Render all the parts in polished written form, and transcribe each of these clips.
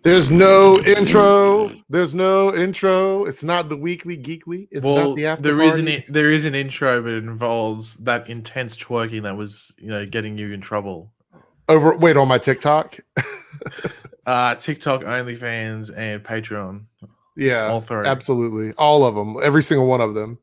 There's no intro. There's no intro. It's not the weekly geekly. It's not the after party. There is an intro, but it involves that intense twerking that was, getting you in trouble. Wait, on my TikTok? TikTok, OnlyFans, and Patreon. Yeah, all three. Absolutely. All of them. Every single one of them.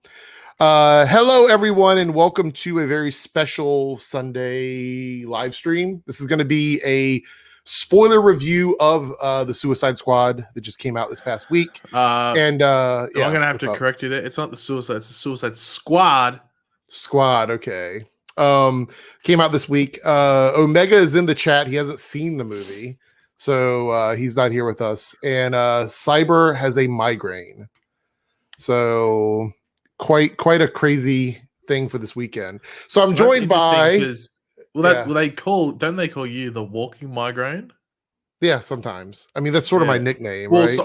Hello, everyone, and welcome to a very special Sunday live stream. This is going to be a spoiler review of the Suicide Squad that just came out this past week. I'm gonna have to correct you there. It's not the Suicide; it's the Suicide Squad. Squad, okay. Came out this week. Omega is in the chat. He hasn't seen the movie, so he's not here with us. And Cyber has a migraine, so quite a crazy thing for this weekend. So I'm joined by. Don't they call you the walking migraine? Yeah, sometimes. I mean, that's sort of my nickname, well, right?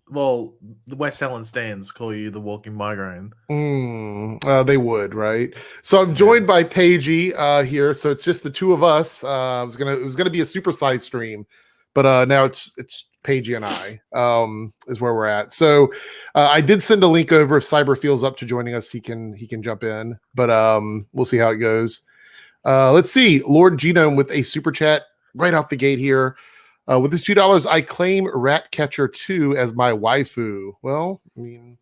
Well, the West Ellen stands call you the walking migraine. They would, right? So I'm joined by Paigey here. So it's just the two of us. It was gonna be a supersized stream, but now it's Paigey and I is where we're at. So I did send a link over. If Cyber feels up to joining us, he can jump in. But we'll see how it goes. Let's see. Lord Genome with a super chat right off the gate here. With this $2, I claim Ratcatcher 2 as my waifu. Well, I mean,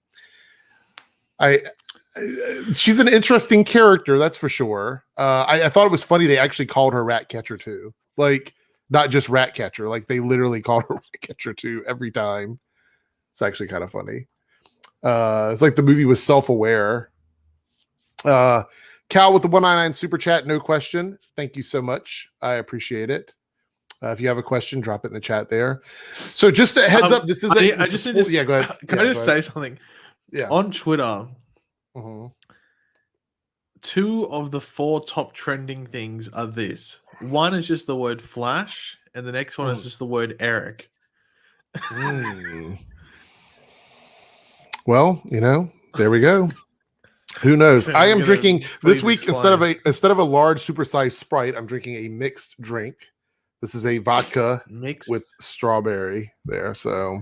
she's an interesting character, that's for sure. I thought it was funny they actually called her Ratcatcher 2. Like, not just Ratcatcher. Like, they literally called her Ratcatcher 2 every time. It's actually kind of funny. It's like the movie was self-aware. Cal with the 199 super chat, no question. Thank you so much. I appreciate it. If you have a question, drop it in the chat there. So just a heads up, this is yeah, go ahead. Can I just say something? Yeah. On Twitter, 2 of the 4 top trending things are this. One is just the word Flash, and the next one is just the word Eric. Well, there we go. Who knows? I am drinking this week instead of a large supersized Sprite. I'm drinking a mixed drink. This is a vodka with strawberry there. So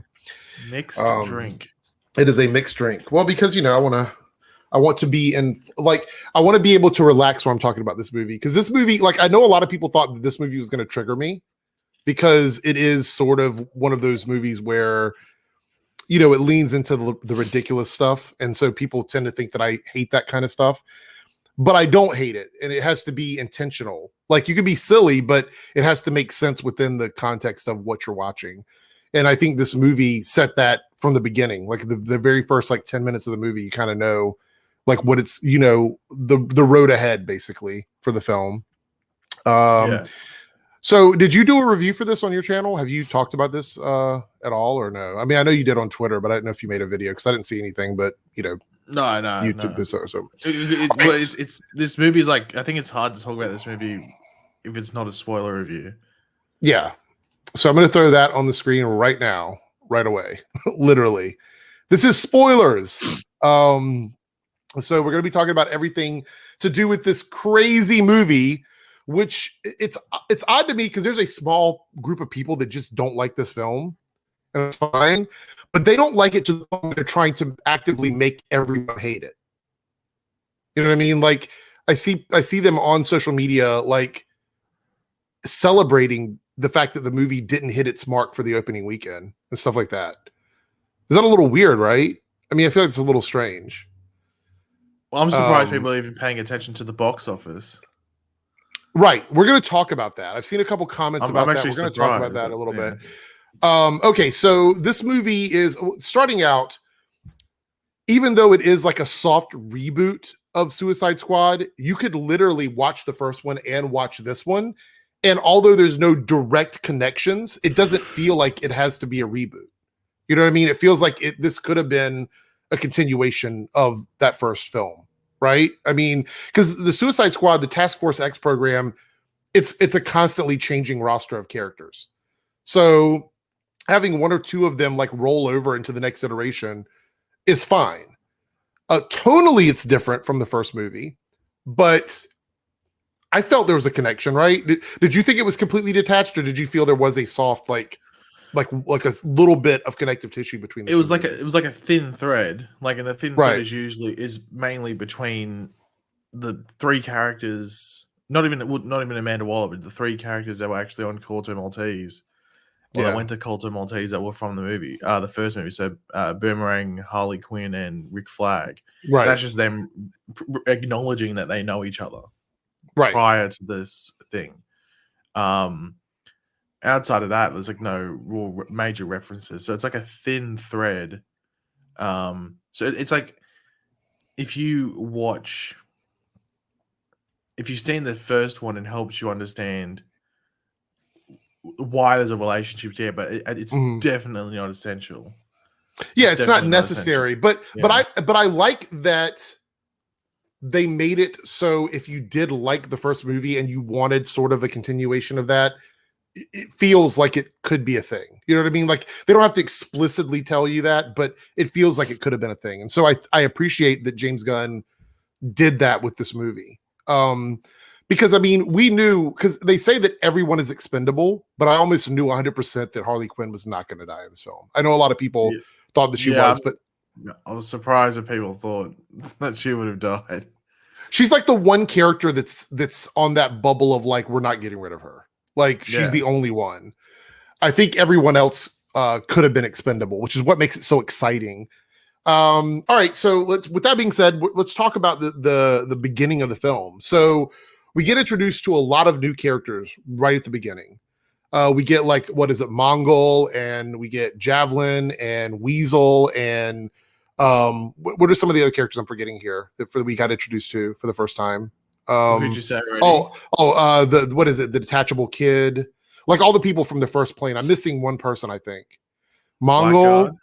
mixed drink. It is a mixed drink. Well, because I want to be I want to be able to relax when I'm talking about this movie, because this movie, I know a lot of people thought that this movie was going to trigger me, because it is sort of one of those movies where it leans into the ridiculous stuff, and so people tend to think that I hate that kind of stuff. But I don't hate it, and it has to be intentional. Like, you can be silly, but it has to make sense within the context of what you're watching. And I think this movie set that from the beginning. Like, the very first 10 minutes of the movie, you kind of know what it's the road ahead basically for the film. So did you do a review for this on your channel? Have you talked about this at all, or no? I mean, I know you did on Twitter, but I don't know if you made a video, because I didn't see anything. But No. YouTube. No. So it's this movie's I think it's hard to talk about this movie if it's not a spoiler review. Yeah. So I'm going to throw that on the screen right now, right away. Literally. This is spoilers. So we're going to be talking about everything to do with this crazy movie, which it's odd to me, because there's a small group of people that just don't like this film. And it's fine. But they don't like it to the point where they're trying to actively make everyone hate it. You know what I mean? Like, I see them on social media, celebrating the fact that the movie didn't hit its mark for the opening weekend and stuff like that. Is that a little weird, right? I mean, I feel like it's a little strange. Well, I'm surprised people are even paying attention to the box office. Right. We're going to talk about that. I've seen a couple comments about that. We're going to talk about that a little bit. Okay, so this movie is starting out, even though it is like a soft reboot of Suicide Squad, you could literally watch the first one and watch this one. And although there's no direct connections, it doesn't feel like it has to be a reboot. You know what I mean? It feels like this could have been a continuation of that first film, right? I mean, because the Suicide Squad, the Task Force X program, it's a constantly changing roster of characters. So having 1 or 2 of them roll over into the next iteration is fine. Tonally, it's different from the first movie, but I felt there was a connection, right? Did you think it was completely detached, or did you feel there was a soft like a little bit of connective tissue between the it was two like movies. it was like a thin thread, and the thin thread is mainly between the three characters, not even Amanda Waller, but the three characters that were actually on Corto Maltese. That went to Corto Maltese that were from the movie, the first movie. So Boomerang, Harley Quinn, and Rick Flag. Right. That's just them acknowledging that they know each other. Right. Prior to this thing. Outside of that, there's like no real major references. So it's like a thin thread. So it's like if you've seen the first one, it helps you understand why there's a relationship there, but it's definitely not essential. Yeah, it's not necessary, but I like that they made it so if you did like the first movie and you wanted sort of a continuation of that, it feels like it could be a thing. You know what I mean? Like they don't have to explicitly tell you that, but it feels like it could have been a thing. And so I appreciate that James Gunn did that with this movie. Because I mean, we knew, because they say that everyone is expendable, but I almost knew 100% that Harley Quinn was not going to die in this film. I know a lot of people thought that she was, but I was surprised if people thought that she would have died. She's like the one character that's on that bubble of like, we're not getting rid of her. Like she's the only one. I think everyone else could have been expendable, which is what makes it so exciting. All right, so with that being said, let's talk about the beginning of the film. So we get introduced to a lot of new characters right at the beginning. We get like, what is it, Mongol, and we get Javelin and Weasel, and what are some of the other characters I'm forgetting here that we got introduced to for the first time? Who'd you say already? The what is it? The detachable kid, like all the people from the first plane. I'm missing one person, I think. Mongol.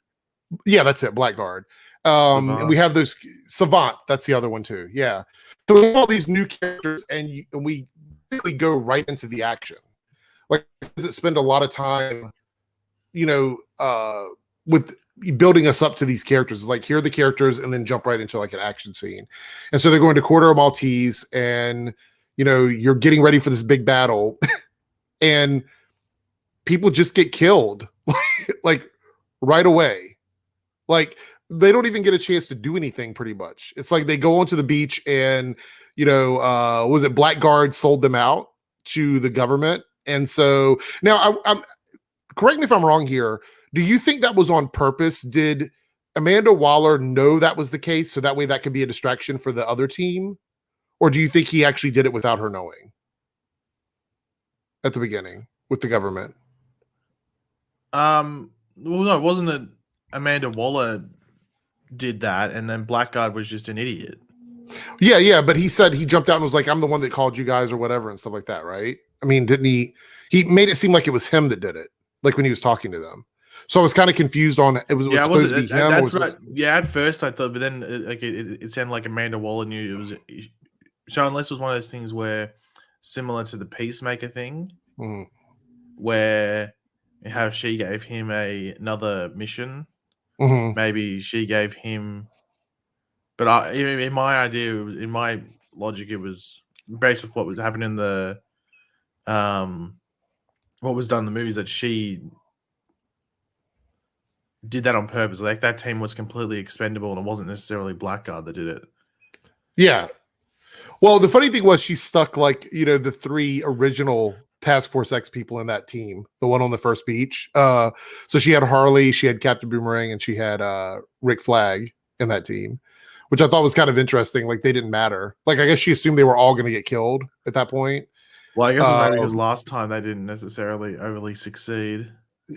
Yeah, that's it. Blackguard. And we have those Savant. That's the other one too. Yeah. So we have all these new characters, and we basically go right into the action. Like, does it spend a lot of time, with building us up to these characters? Like, here are the characters, and then jump right into like an action scene. And so they're going to Corto Maltese, and you're getting ready for this big battle, and people just get killed like right away. Like they don't even get a chance to do anything. Pretty much, it's like they go onto the beach, and was it Blackguard sold them out to the government? And so now, I'm correct me if I'm wrong here. Do you think that was on purpose? Did Amanda Waller know that was the case, so that way that could be a distraction for the other team? Or do you think he actually did it without her knowing at the beginning with the government? Well, no, wasn't it Amanda Waller did that, and then Blackguard was just an idiot? Yeah, but he said he jumped out and was like, I'm the one that called you guys or whatever and stuff like that, right? I mean, didn't he made it seem like it was him that did it, like when he was talking to them. So I was kind of confused on it. Was supposed to be him? At first I thought, but then it sounded like Amanda Waller knew it was. So unless it was one of those things where, similar to the Peacemaker thing, where how she gave him another mission, maybe she gave him. But in my idea, in my logic, it was based off what was happening in the, what was done in the movies, that she did that on purpose. Like that team was completely expendable, and it wasn't necessarily Blackguard that did it. Yeah. Well, the funny thing was she stuck like, the three original Task Force X people in that team, the one on the first beach. So she had Harley, she had Captain Boomerang, and she had Rick Flag in that team, which I thought was kind of interesting. Like they didn't matter. Like I guess she assumed they were all going to get killed at that point. Well, I guess it's maybe because last time they didn't necessarily overly succeed.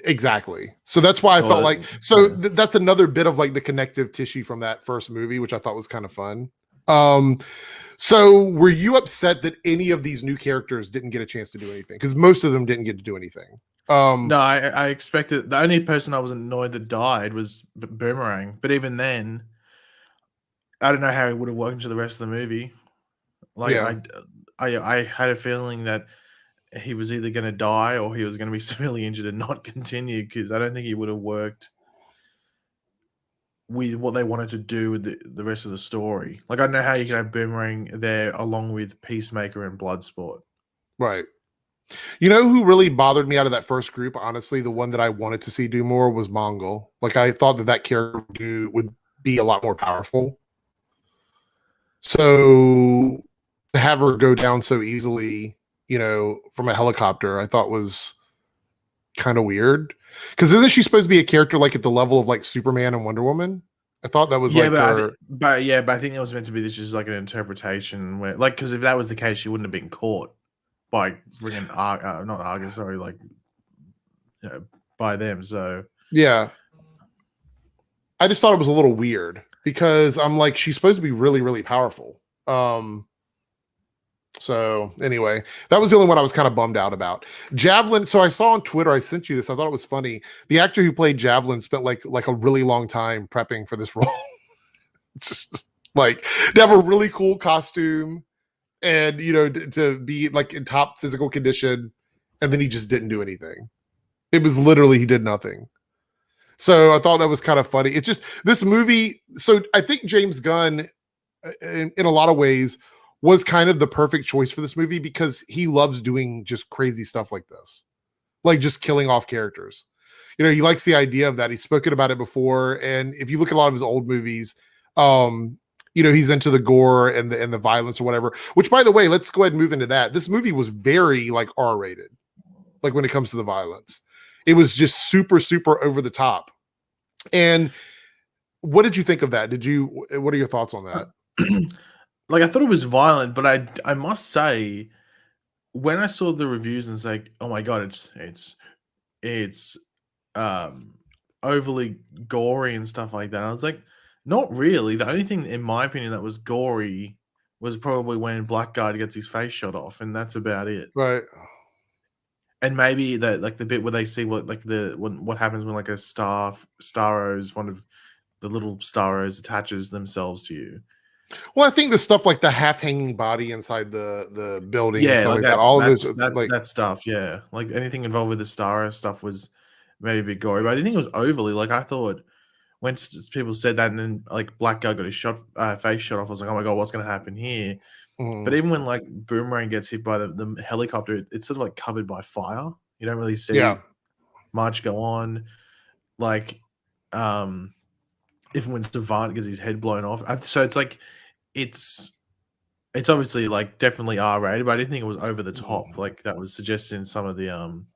Exactly. So that's why I felt like, that's another bit of like the connective tissue from that first movie, which I thought was kind of fun. So were you upset that any of these new characters didn't get a chance to do anything? Because most of them didn't get to do anything. No, I expected, the only person I was annoyed that died was Boomerang. But even then, I don't know how it would have worked into the rest of the movie. Like I had a feeling that he was either going to die or he was going to be severely injured and not continue, because I don't think he would have worked with what they wanted to do with the rest of the story. Like I don't know how you can have Boomerang there along with Peacemaker and Bloodsport. Right. You know who really bothered me out of that first group? Honestly, the one that I wanted to see do more was Mongol. Like, I thought that character would be a lot more powerful. So to have her go down so easily, from a helicopter, I thought was kind of weird. Because isn't she supposed to be a character like at the level of like Superman and Wonder Woman? I thought that was but I think it was meant to be this is like an interpretation where, like, because if that was the case, she wouldn't have been caught by bringing not Argus, sorry, like, by them. So yeah, I just thought it was a little weird because I'm like, she's supposed to be really, really powerful. So anyway, that was the only one I was kind of bummed out about. Javelin. So I saw on Twitter, I sent you this. I thought it was funny. The actor who played Javelin spent like a really long time prepping for this role. Just like to have a really cool costume and, to be like in top physical condition. And then he just didn't do anything. It was literally, he did nothing. So I thought that was kind of funny. It's just this movie. So I think James Gunn, in a lot of ways, was kind of the perfect choice for this movie because he loves doing just crazy stuff like this, like just killing off characters. He likes the idea of that. He's spoken about it before. And if you look at a lot of his old movies, he's into the gore and the violence or whatever, which, by the way, let's go ahead and move into that. This movie was very like R-rated, like when it comes to the violence. It was just super, super over the top. And what did you think of that? What are your thoughts on that? Like, I thought it was violent, but I must say, when I saw the reviews and say, oh my God, it's overly gory and stuff like that, I was like, not really. The only thing, in my opinion, that was gory was probably when Blackguard gets his face shot off, and that's about it. Right. And maybe that, like, the bit where they see what happens when like a Starros, one of the little Starros, attaches themselves to you. Well, I think the stuff like the half-hanging body inside the building, yeah, and stuff like that. All those, like that stuff, yeah, like anything involved with the Starro stuff was maybe a bit gory, but I didn't think it was overly. Like, I thought when people said that, and then like Blackguard got his face shot off, I was like, oh my God, what's going to happen here? But even when like Boomerang gets hit by the helicopter, it's sort of like covered by fire. You don't really see much go on. Like, even when Savant gets his head blown off, so it's like it's obviously like definitely R-rated, but I didn't think it was over the top like that was suggested in some of the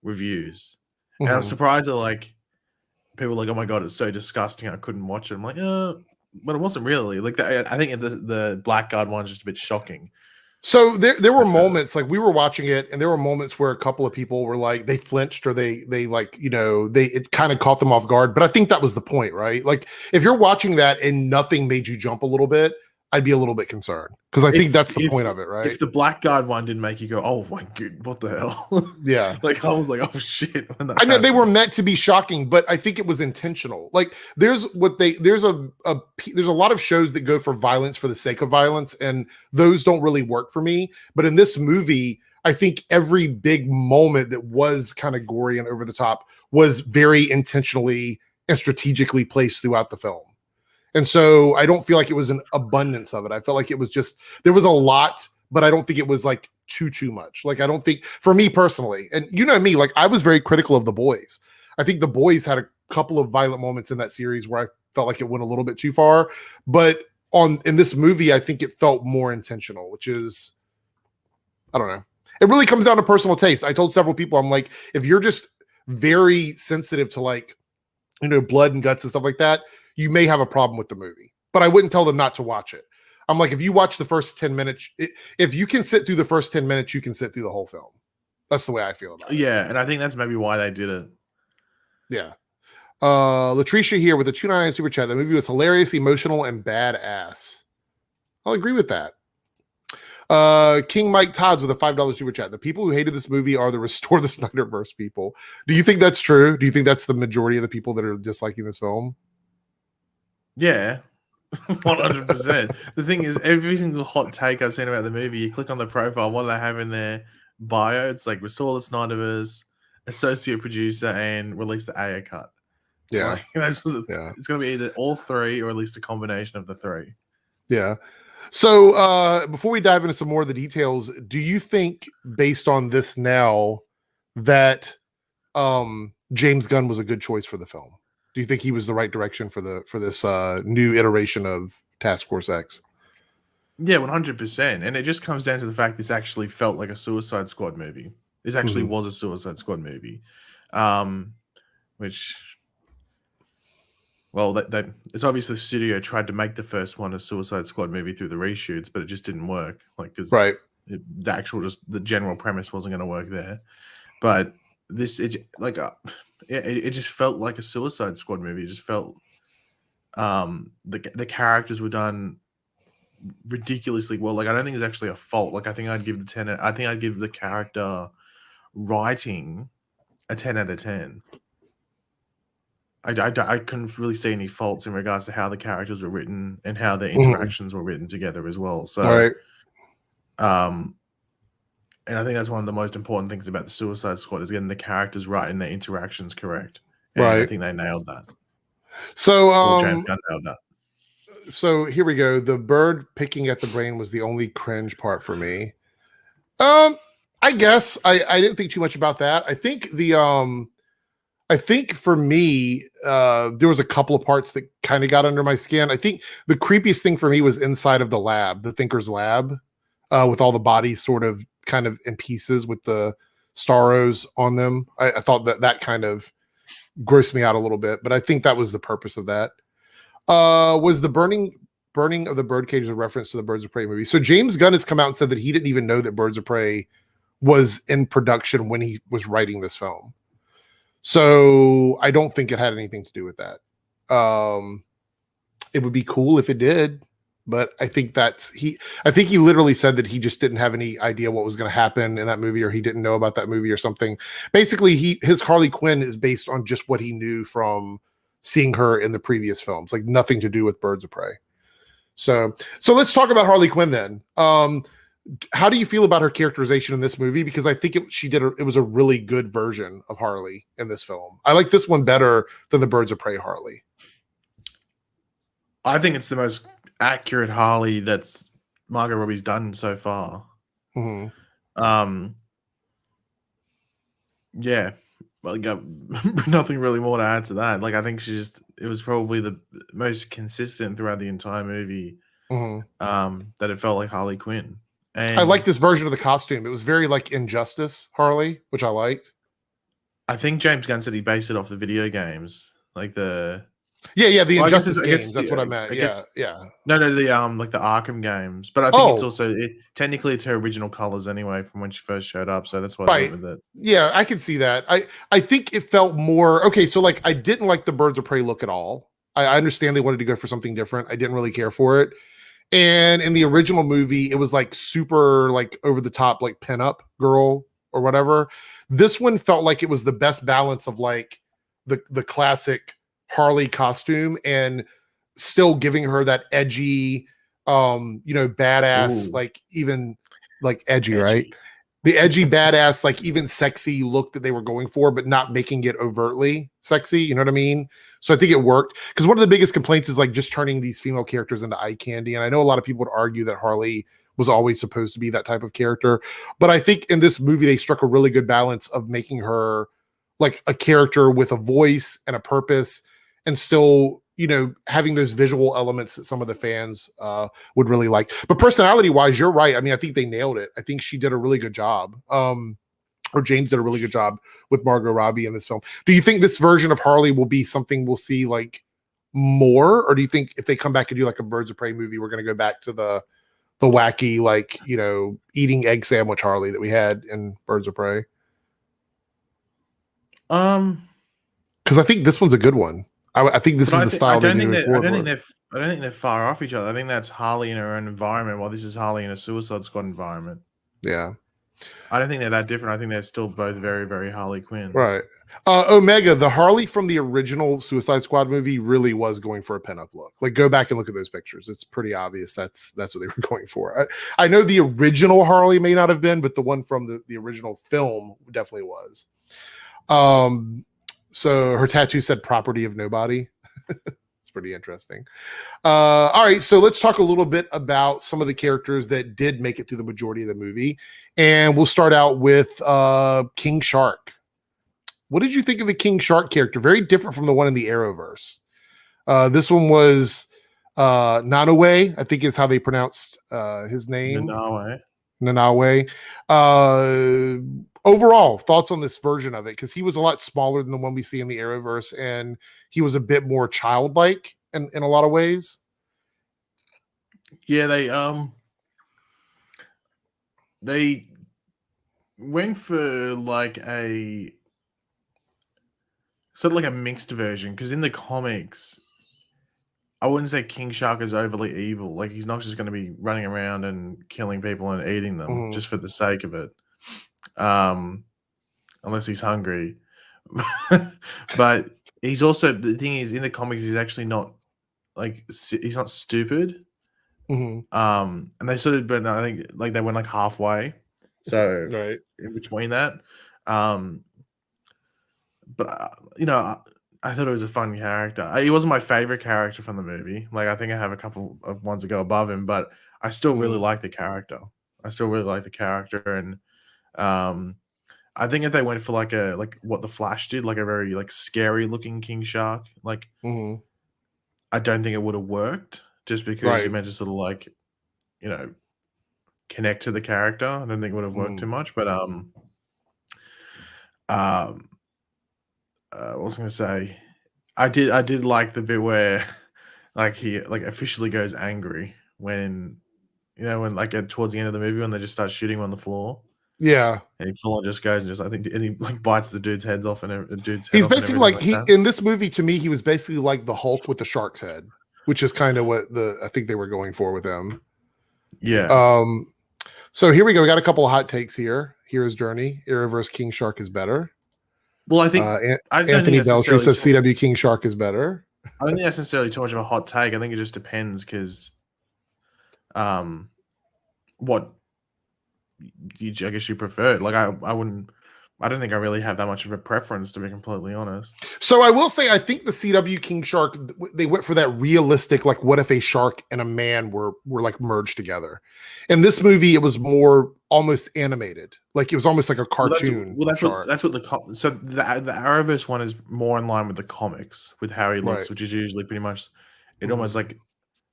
reviews. And I'm surprised that like people were like, oh my God, it's so disgusting, I couldn't watch it. I'm like, but it wasn't really. Like, I think the Blackguard one's just a bit shocking. So there were moments, like we were watching it, and there were moments where a couple of people were like, they flinched, or they like, it kind of caught them off guard. But I think that was the point, right? Like, if you're watching that and nothing made you jump a little bit, I'd be a little bit concerned, because I think that's the point of it, right? If the Blackguard one didn't make you go, oh my God, what the hell? Yeah. Like, I was like, oh shit. I mean, they were meant to be shocking, but I think it was intentional. Like, there's a lot of shows that go for violence for the sake of violence, and those don't really work for me. But in this movie, I think every big moment that was kind of gory and over the top was very intentionally and strategically placed throughout the film. And so I don't feel like it was an abundance of it. I felt like it was just, there was a lot, but I don't think it was like too much. Like, I don't think, for me personally, and me, like, I was very critical of The Boys. I think The Boys had a couple of violent moments in that series where I felt like it went a little bit too far. But in this movie, I think it felt more intentional, which is, I don't know. It really comes down to personal taste. I told several people, I'm like, if you're just very sensitive to like, blood and guts and stuff like that, you may have a problem with the movie. But I wouldn't tell them not to watch it. I'm like, if you watch the first 10 minutes, if you can sit through the first 10 minutes, you can sit through the whole film. That's the way I feel about it. Yeah, and I think that's maybe why they did it. Yeah. Latricia here with a $2.99 super chat. The movie was hilarious, emotional, and badass. I'll agree with that. King Mike Todd's with a $5 super chat. The people who hated this movie are the Restore the Snyderverse people. Do you think that's true? Do you think that's the majority of the people that are disliking this film? Yeah, 100%. The thing is, every single hot take I've seen about the movie, you click on the profile, what do they have in their bio? It's like Restore the Snyderverse, associate producer, and release the Ayer cut. Yeah. Like, it's going to be either all three or at least a combination of the three. Yeah. So before we dive into some more of the details, do you think, based on this now, that James Gunn was a good choice for the film? Do you think he was the right direction for this new iteration of Task Force X? Yeah, 100%. And it just comes down to the fact this actually felt like a Suicide Squad movie. This actually was a Suicide Squad movie, which, well, that it's obviously the studio tried to make the first one a Suicide Squad movie through the reshoots, but it just didn't work. Like, because the general premise wasn't going to work there. But this, it just felt like a Suicide Squad movie. It just felt the characters were done ridiculously well. Like, I don't think there's actually a fault. Like, I think I'd give the character writing a 10 out of 10. I couldn't really see any faults in regards to how the characters were written and how their interactions were written together as well. So, and I think that's one of the most important things about the Suicide Squad is getting the characters right and their interactions correct. And I think they nailed that. So, James Gunn nailed that. So here we go. The bird picking at the brain was the only cringe part for me. I guess I didn't think too much about that. I think I think for me, there was a couple of parts that kind of got under my skin. I think the creepiest thing for me was inside of the lab, the Thinker's lab, with all the bodies sort of kind of in pieces with the Starros on them. I thought that kind of grossed me out a little bit, but I think that was the purpose of that. Was the burning of the birdcage a reference to the Birds of Prey movie? So James Gunn has come out and said that he didn't even know that Birds of Prey was in production when he was writing this film. So I don't think it had anything to do with that. It would be cool if it did, but I think I think he literally said that he just didn't have any idea what was going to happen in that movie, or he didn't know about that movie or something. Basically, his Harley Quinn is based on just what he knew from seeing her in the previous films, like nothing to do with Birds of Prey. So let's talk about Harley Quinn then. How do you feel about her characterization in this movie? Because I think it was a really good version of Harley in this film. I like this one better than the Birds of Prey Harley. I think it's the most accurate Harley that's Margot Robbie's done so far. Yeah. Well, nothing really more to add to that. Like, I think it was probably the most consistent throughout the entire movie. That it felt like Harley Quinn. And I like this version of the costume. It was very like Injustice Harley, which I liked. I think James Gunn said he based it off the video games, like the the Injustice games. That's what I meant. No, like the Arkham games. But I think it's also technically it's her original colors anyway from when she first showed up. So that's why I went with it. Yeah, I can see that. I think it felt more okay. So like I didn't like the Birds of Prey look at all. I understand they wanted to go for something different. I didn't really care for it. And in the original movie, it was like super like over the top, like pinup girl or whatever. This one felt like it was the best balance of like the classic Harley costume and still giving her that edgy, badass, like even like edgy, right? The edgy, badass, like even sexy look that they were going for, but not making it overtly sexy. You know what I mean? So I think it worked, because one of the biggest complaints is like just turning these female characters into eye candy. And I know a lot of people would argue that Harley was always supposed to be that type of character. But I think in this movie, they struck a really good balance of making her like a character with a voice and a purpose, and still, having those visual elements that some of the fans would really like. But personality wise, you're right. I mean, I think they nailed it. I think she did a really good job. Or James did a really good job with Margot Robbie in this film. Do you think this version of Harley will be something we'll see like more? Or do you think if they come back and do like a Birds of Prey movie, we're going to go back to the wacky, like, eating egg sandwich Harley that we had in Birds of Prey? Because I think this one's a good one. I think this is the style they do it forward. I don't think they're far off each other. I think that's Harley in her own environment, while this is Harley in a Suicide Squad environment. Yeah. I don't think they're that different. I think they're still both very, very Harley Quinn. Right. Omega, the Harley from the original Suicide Squad movie really was going for a pinup look. Like, go back and look at those pictures. It's pretty obvious that's what they were going for. I know the original Harley may not have been, but the one from the original film definitely was. So her tattoo said "property of nobody." It's pretty interesting. All right, so let's talk a little bit about some of the characters that did make it through the majority of the movie, and we'll start out with King Shark. What did you think of the King Shark character? Very different from the one in the Arrowverse. This one was Nanaue, I think is how they pronounced his name. Nanaue. Overall, thoughts on this version of it? Because he was a lot smaller than the one we see in the Arrowverse, and he was a bit more childlike in a lot of ways. Yeah, they went for like a sort of like a mixed version, because in the comics, I wouldn't say King Shark is overly evil. Like, he's not just going to be running around and killing people and eating them just for the sake of it, unless he's hungry. But he's also, the thing is, in the comics, he's actually not like, he's not stupid. And they sort of, but I think like they went like halfway, so right in between that. But you know, I thought it was a fun character. He wasn't my favorite character from the movie. Like, I think I have a couple of ones that go above him, but I still really like the character. And I think if they went for like what the Flash did, like a very like scary looking King Shark, like I don't think it would have worked, just because you meant to sort of like, you know, connect to the character. I don't think it would have worked too much, but what was I going to say? I did like the bit where like he like officially goes angry when, you know, when like towards the end of the movie when they just start shooting him on the floor. Yeah, and he full on just goes and just, I think, and he like bites the dude's heads off, and the dude's he's basically like in this movie, to me, he was basically like the Hulk with the shark's head, which is kind of what I think they were going for with him. Yeah. So here we go. We got a couple of hot takes here. Hero's Journey, Arrowverse King Shark is better. Well, I think Anthony Belcher says CW King Shark is better. I don't think that's necessarily too much of a hot take. I think it just depends, because what I guess you prefer. Like, I don't think I really have that much of a preference, to be completely honest. So I will say, I think the CW King Shark, they went for that realistic, like, what if a shark and a man were like merged together? In this movie, it was more almost animated, like it was almost like a cartoon. That's what the Arrowverse one is more in line with the comics, with how he looks, which is usually pretty much, it almost like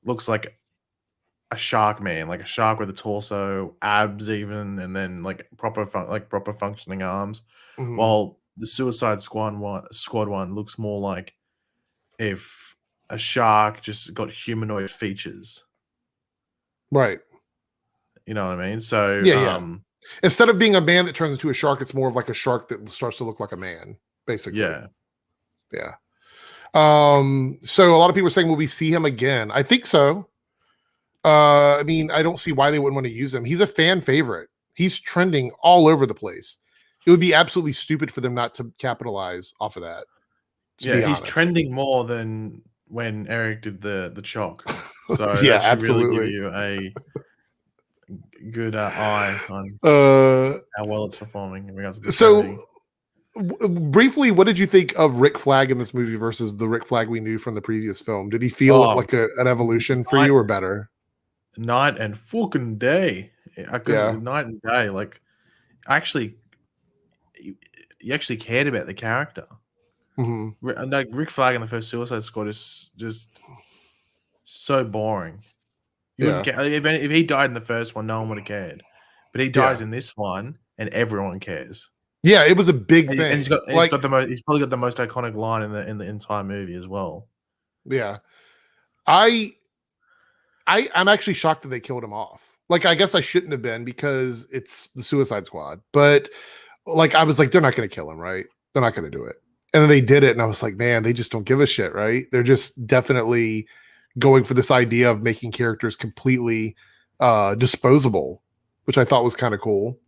looks like a shark man, like a shark with a torso, abs even, and then like proper functioning arms. While the Suicide Squad one looks more like if a shark just got humanoid features. Right. You know what I mean? So instead of being a man that turns into a shark, it's more of like a shark that starts to look like a man, basically. Yeah. So a lot of people are saying, will we see him again? I think so. I mean, I don't see why they wouldn't want to use him. He's a fan favorite. He's trending all over the place. It would be absolutely stupid for them not to capitalize off of that. Yeah, he's trending more than when Eric did the chalk. So yeah, that should absolutely really give you a good eye on how well it's performing in regards to the trending. Briefly, what did you think of Rick Flag in this movie versus the Rick Flag we knew from the previous film? Did he feel like an evolution for you, or better? Night and fucking day. Night and day. Like, actually, you actually cared about the character. Like, Rick Flag in the first Suicide Squad is just so boring. You wouldn't care. If he died in the first one, no one would have cared. But he dies in this one, and everyone cares. Yeah, it was a big thing. And he's probably got the most iconic line in the entire movie as well. Yeah, I'm actually shocked that they killed him off. Like, I guess I shouldn't have been, because it's the Suicide Squad. But like, I was like, they're not going to kill him, right? They're not going to do it. And then they did it, and I was like, man, they just don't give a shit, right? They're just definitely going for this idea of making characters completely disposable, which I thought was kind of cool.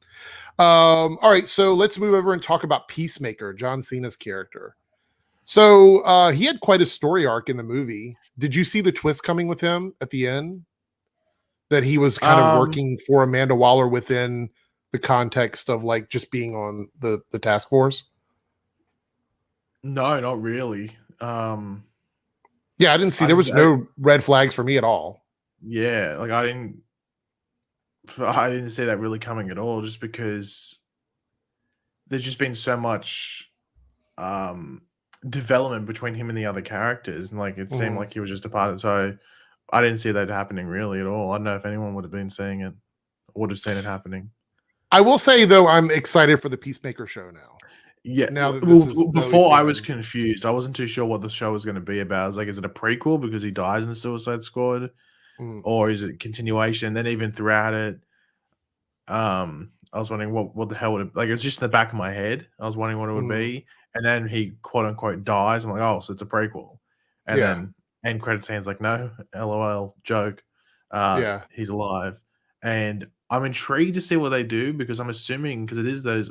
All right, so let's move over and talk about Peacemaker, John Cena's character. So he had quite a story arc in the movie. Did you see the twist coming with him at the end? That he was kind of working for Amanda Waller within the context of like just being on the task force? No, not really. Yeah, I didn't see. There was no red flags for me at all. Yeah, like I didn't see that really coming at all, just because there's just been so much development between him and the other characters, and like it seemed like he was just a part of it. So I didn't see that happening really at all. I don't know if anyone would have been seeing it, would have seen it happening. I will say though, I'm excited for the Peacemaker show now. Yeah. Now that before I was confused. I wasn't too sure what the show was going to be about. I was like, is it a prequel because he dies in the Suicide Squad, or is it a continuation? And then even throughout it, I was wondering what the hell would it, like. It was just in the back of my head. I was wondering what it would be, and then he quote unquote dies. I'm like, oh, so it's a prequel, and then end credits scene's like, no, LOL, joke. He's alive, and I'm intrigued to see what they do, because I'm assuming, because it is those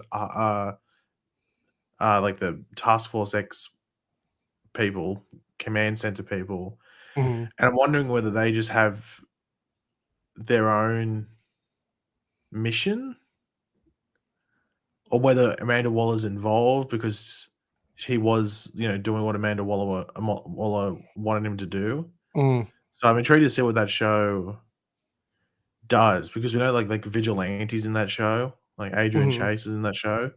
like the Task Force X people, command center people, and I'm wondering whether they just have their own mission, or whether Amanda Waller's involved because he was, doing what Amanda Waller wanted him to do. So I'm intrigued to see what that show does, because we know like vigilantes in that show, like Adrian Chase is in that show,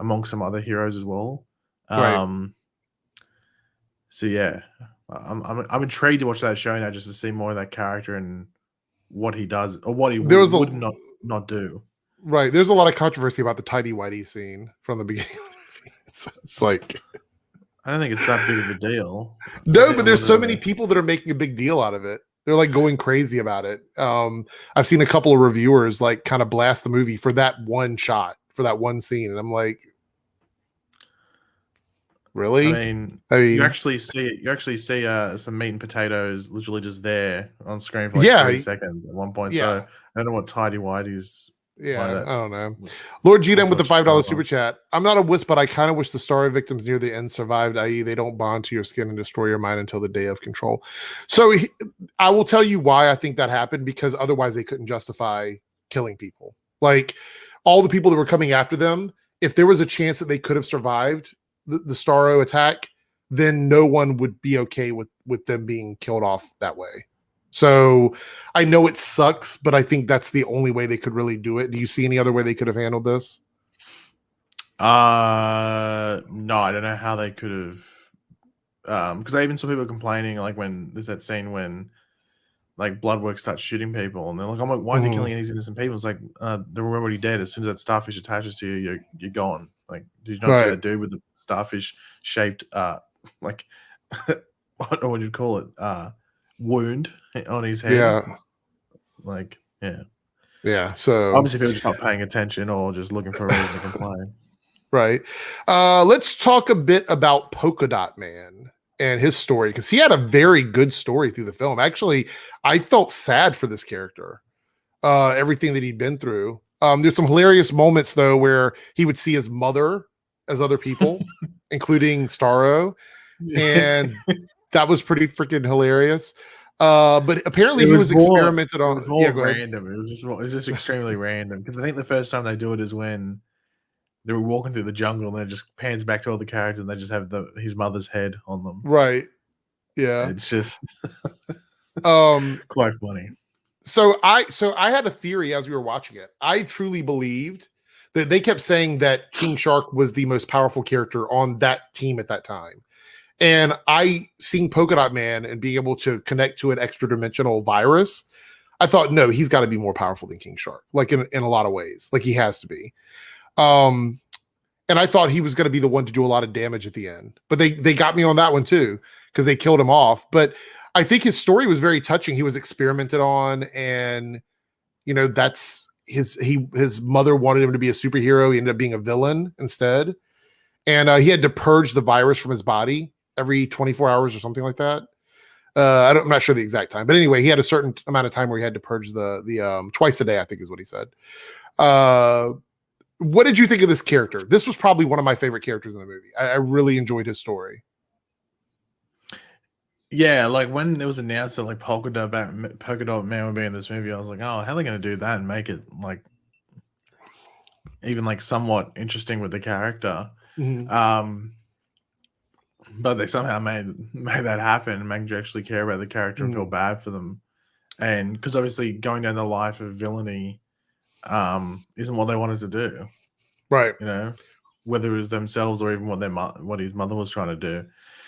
among some other heroes as well. Right. So yeah, I'm intrigued to watch that show now, just to see more of that character and what he does, or what he would not do. Right. There's a lot of controversy about the tidy whitey scene from the beginning of the movie. It's like, I don't think it's that big of a deal. No, but there's so many people that are making a big deal out of it. They're like going crazy about it. I've seen a couple of reviewers like kind of blast the movie for that one shot, for that one scene, and I'm like, really? I mean, you actually see some meat and potatoes literally just there on screen for like 3 seconds at one point. So I don't know what tidy whitey's. Yeah, I don't know. Lord GM with the $5 super chat. I'm not a wuss, but I kind of wish the story victims near the end survived, i.e. they don't bond to your skin and destroy your mind until the day of control. So I will tell you why I think that happened, because otherwise they couldn't justify killing people. Like all the people that were coming after them, if there was a chance that they could have survived the Starro attack, then no one would be okay with them being killed off that way. So I know it sucks, but I think that's the only way they could really do it. Do you see any other way they could have handled this? No, I don't know how they could have. Because I even saw people complaining, like when there's that scene when like Bloodwork starts shooting people, and they're like, "Oh my, why is he killing these innocent people?" It's like they're already dead. As soon as that starfish attaches to you, you're gone. Like, did you not see that dude with the starfish shaped like what would you call it? Wound on his head. So obviously people just not paying attention or just looking for a reason to complain. Right. Let's talk a bit about Polka-Dot Man and his story, because he had a very good story through the film. Actually, I felt sad for this character, everything that he'd been through. There's some hilarious moments though where he would see his mother as other people, including Starro, and that was pretty freaking hilarious. But apparently he was experimented on. It was more random. It was just extremely random, because I think the first time they do it is when they were walking through the jungle, and then it just pans back to all the characters, and they just have his mother's head on them. Right. Yeah. It's just quite funny. So I had a theory as we were watching it. I truly believed that they kept saying that King Shark was the most powerful character on that team at that time. And I seeing Polka-Dot Man and being able to connect to an extra dimensional virus, I thought, no, he's got to be more powerful than King Shark, like in a lot of ways, like he has to be. And I thought he was going to be the one to do a lot of damage at the end, but they got me on that one too, because they killed him off. But I think his story was very touching. He was experimented on, and that's his mother wanted him to be a superhero. He ended up being a villain instead, and he had to purge the virus from his body every 24 hours or something like that. I'm not sure the exact time, but anyway, he had a certain amount of time where he had to purge the twice a day, I think is what he said. What did you think of this character? This was probably one of my favorite characters in the movie. I really enjoyed his story. Yeah, like when it was announced that like Polka-Dot Man would be in this movie, I was like, oh, how are they going to do that and make it like even like somewhat interesting with the character? But they somehow made that happen and made you actually care about the character and feel bad for them. And because obviously going down the life of villainy isn't what they wanted to do. Right. You know, whether it was themselves or even what his mother was trying to do.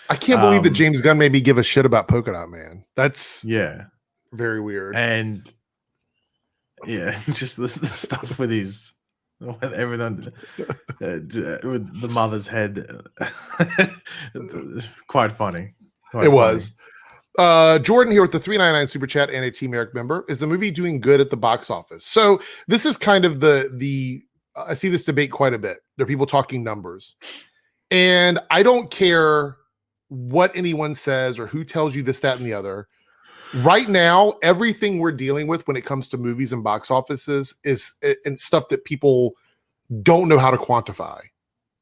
I can't believe that James Gunn made me give a shit about Polka-Dot Man. That's very weird. And yeah, just the stuff with everything with the mother's head. Quite funny. It was. Jordan here with the $3.99 super chat and a Team Eric member. Is the movie doing good at the box office? So this is kind of the I see this debate quite a bit. There are people talking numbers, and I don't care what anyone says or who tells you this, that, and the other. Right now, everything we're dealing with when it comes to movies and box offices is and stuff that people don't know how to quantify,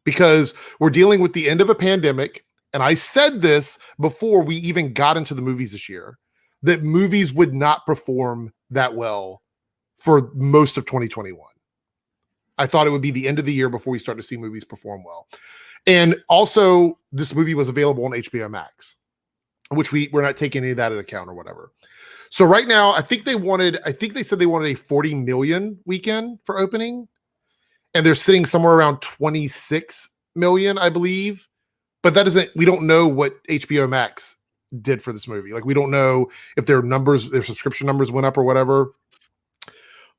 because we're dealing with the end of a pandemic. And I said this before we even got into the movies this year, that movies would not perform that well for most of 2021. I thought it would be the end of the year before we start to see movies perform well. And also, this movie was available on HBO Max, which we're not taking any of that into account or whatever. So right now, I think they said they wanted a 40 million weekend for opening, and they're sitting somewhere around 26 million, I believe. But we don't know what HBO Max did for this movie. Like, we don't know if their subscription numbers went up or whatever.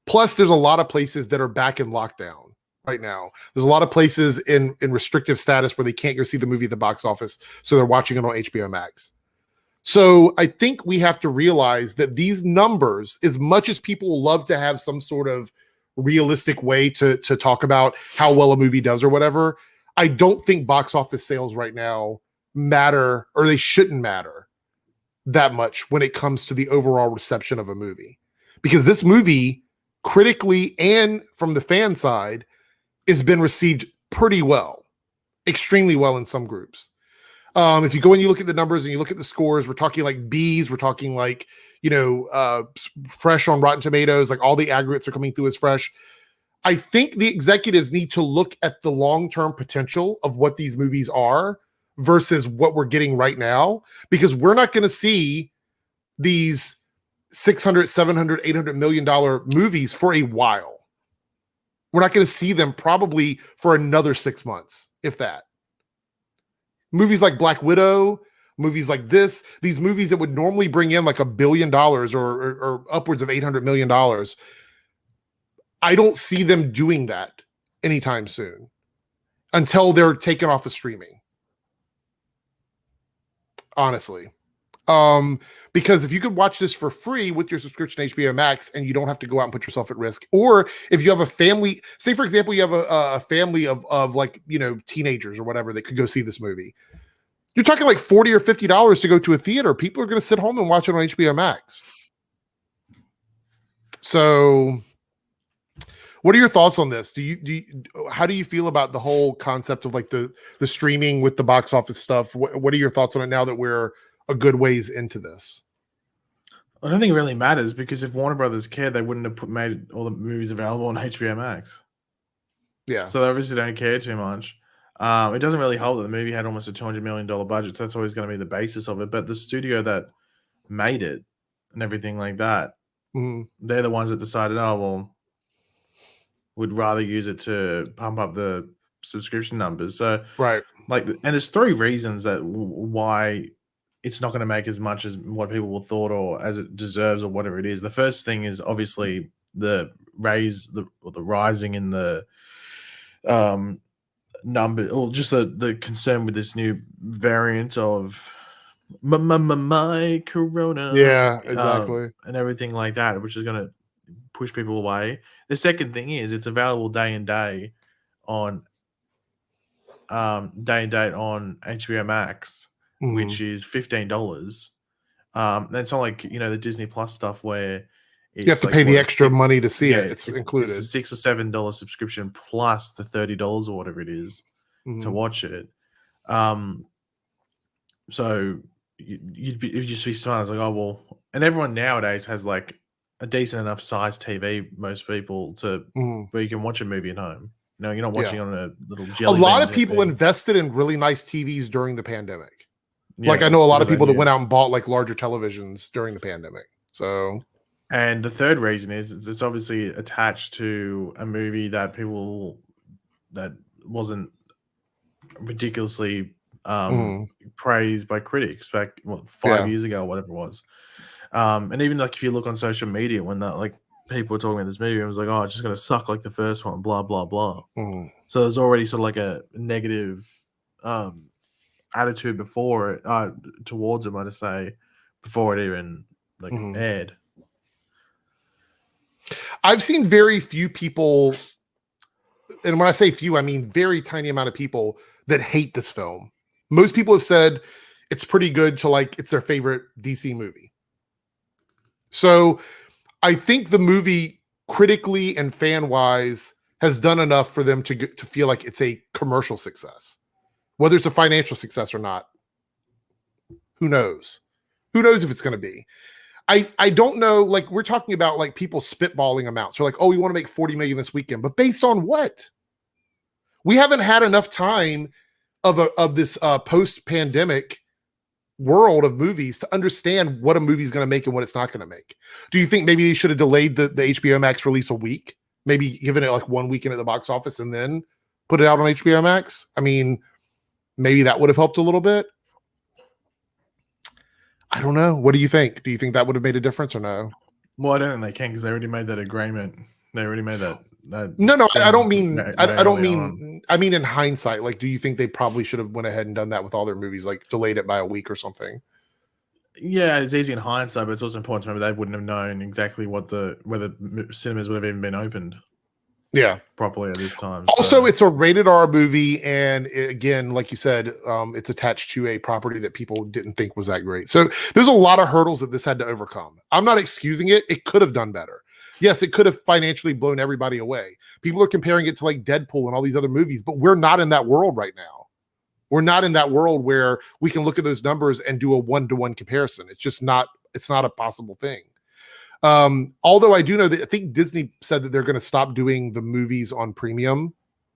Plus, there's a lot of places that are back in lockdown right now. There's a lot of places in restrictive status where they can't go see the movie at the box office, so they're watching it on HBO Max. So I think we have to realize that these numbers, as much as people love to have some sort of realistic way to talk about how well a movie does or whatever, I don't think box office sales right now matter, or they shouldn't matter that much when it comes to the overall reception of a movie. Because this movie, critically and from the fan side, has been received pretty well, extremely well in some groups. If you go and you look at the numbers and you look at the scores, we're talking like B's, we're talking like, fresh on Rotten Tomatoes, like all the aggregates are coming through as fresh. I think the executives need to look at the long-term potential of what these movies are versus what we're getting right now, because we're not going to see these $600, $700, $800 million movies for a while. We're not going to see them probably for another 6 months, if that. Movies like Black Widow, movies like these movies that would normally bring in like $1 billion or upwards of $800 million, I don't see them doing that anytime soon until they're taken off of streaming. Honestly. Because if you could watch this for free with your subscription to HBO Max and you don't have to go out and put yourself at risk, or if you have a family, say for example, you have a family of like, teenagers or whatever that could go see this movie. You're talking like $40 or $50 to go to a theater. People are going to sit home and watch it on HBO Max. So what are your thoughts on this? How do you feel about the whole concept of like the streaming with the box office stuff? What are your thoughts on it now that we're a good ways into this? I don't think it really matters, because if Warner Brothers cared, they wouldn't have made all the movies available on HBO Max. Yeah. So they obviously don't care too much. It doesn't really help that the movie had almost a $200 million budget. So that's always going to be the basis of it. But the studio that made it and everything like that, they're the ones that decided, would rather use it to pump up the subscription numbers. So, right. And there's 3 reasons that why it's not going to make as much as what people thought or as it deserves or whatever it is. The first thing is obviously the rising in the number, or just the concern with this new variant of my corona. Yeah, exactly. And everything like that, which is going to push people away. The second thing is it's available day and date on HBO Max, which is $15. It's not like the Disney Plus stuff where you have to pay the extra money to see it. It's included. It's a $6 or $7 subscription plus the $30 or whatever it is to watch it. So you'd just be smart. It's like, and everyone nowadays has like a decent enough size TV. Most people where you can watch a movie at home you're not watching on a little A jelly. lot of people invested in really nice TVs during the pandemic. Yeah, like I know a lot of people that went out and bought like larger televisions during the pandemic. So, and the third reason is it's obviously attached to a movie that wasn't ridiculously praised by critics back 5 years ago or whatever it was. And even like if you look on social media when that like people were talking about this movie, it was like, oh, it's just gonna suck like the first one, blah blah blah. So there's already sort of like a negative attitude before it towards it, I'd say, before it even like aired. I've seen very few people, and when I say few, I mean very tiny amount of people that hate this film. Most people have said it's pretty good to like it's their favorite DC movie. So I think the movie critically and fan wise has done enough for them to feel like it's a commercial success. Whether it's a financial success or not, who knows? Who knows if it's going to be? I don't know. Like we're talking about like people spitballing amounts. They're like, oh, we want to make 40 million this weekend, but based on what? We haven't had enough time of this post-pandemic world of movies to understand what a movie is going to make and what it's not going to make. Do you think maybe they should have delayed the HBO Max release a week? Maybe given it like 1 weekend at the box office and then put it out on HBO Max? I mean, maybe that would have helped a little bit. I don't know. What do you think? Do you think that would have made a difference or no? Well, I don't think they can because they already made that agreement. They already made that. No, I don't mean. I don't mean. I mean, in hindsight, like, do you think they probably should have went ahead and done that with all their movies, like delayed it by a week or something? Yeah, it's easy in hindsight, but it's also important to remember they wouldn't have known exactly whether cinemas would have even been opened. Yeah, properly at this time. Also, it's a rated R movie, and again, like you said, it's attached to a property that people didn't think was that great. So there's a lot of hurdles that this had to overcome. I'm not excusing it. It could have done better. Yes, it could have financially blown everybody away. People are comparing it to like Deadpool and all these other movies, but we're not in that world right now. We're not in that world where we can look at those numbers and do a 1-to-1 comparison. It's just not. It's not a possible thing. Although I do know that I think Disney said that they're going to stop doing the movies on premium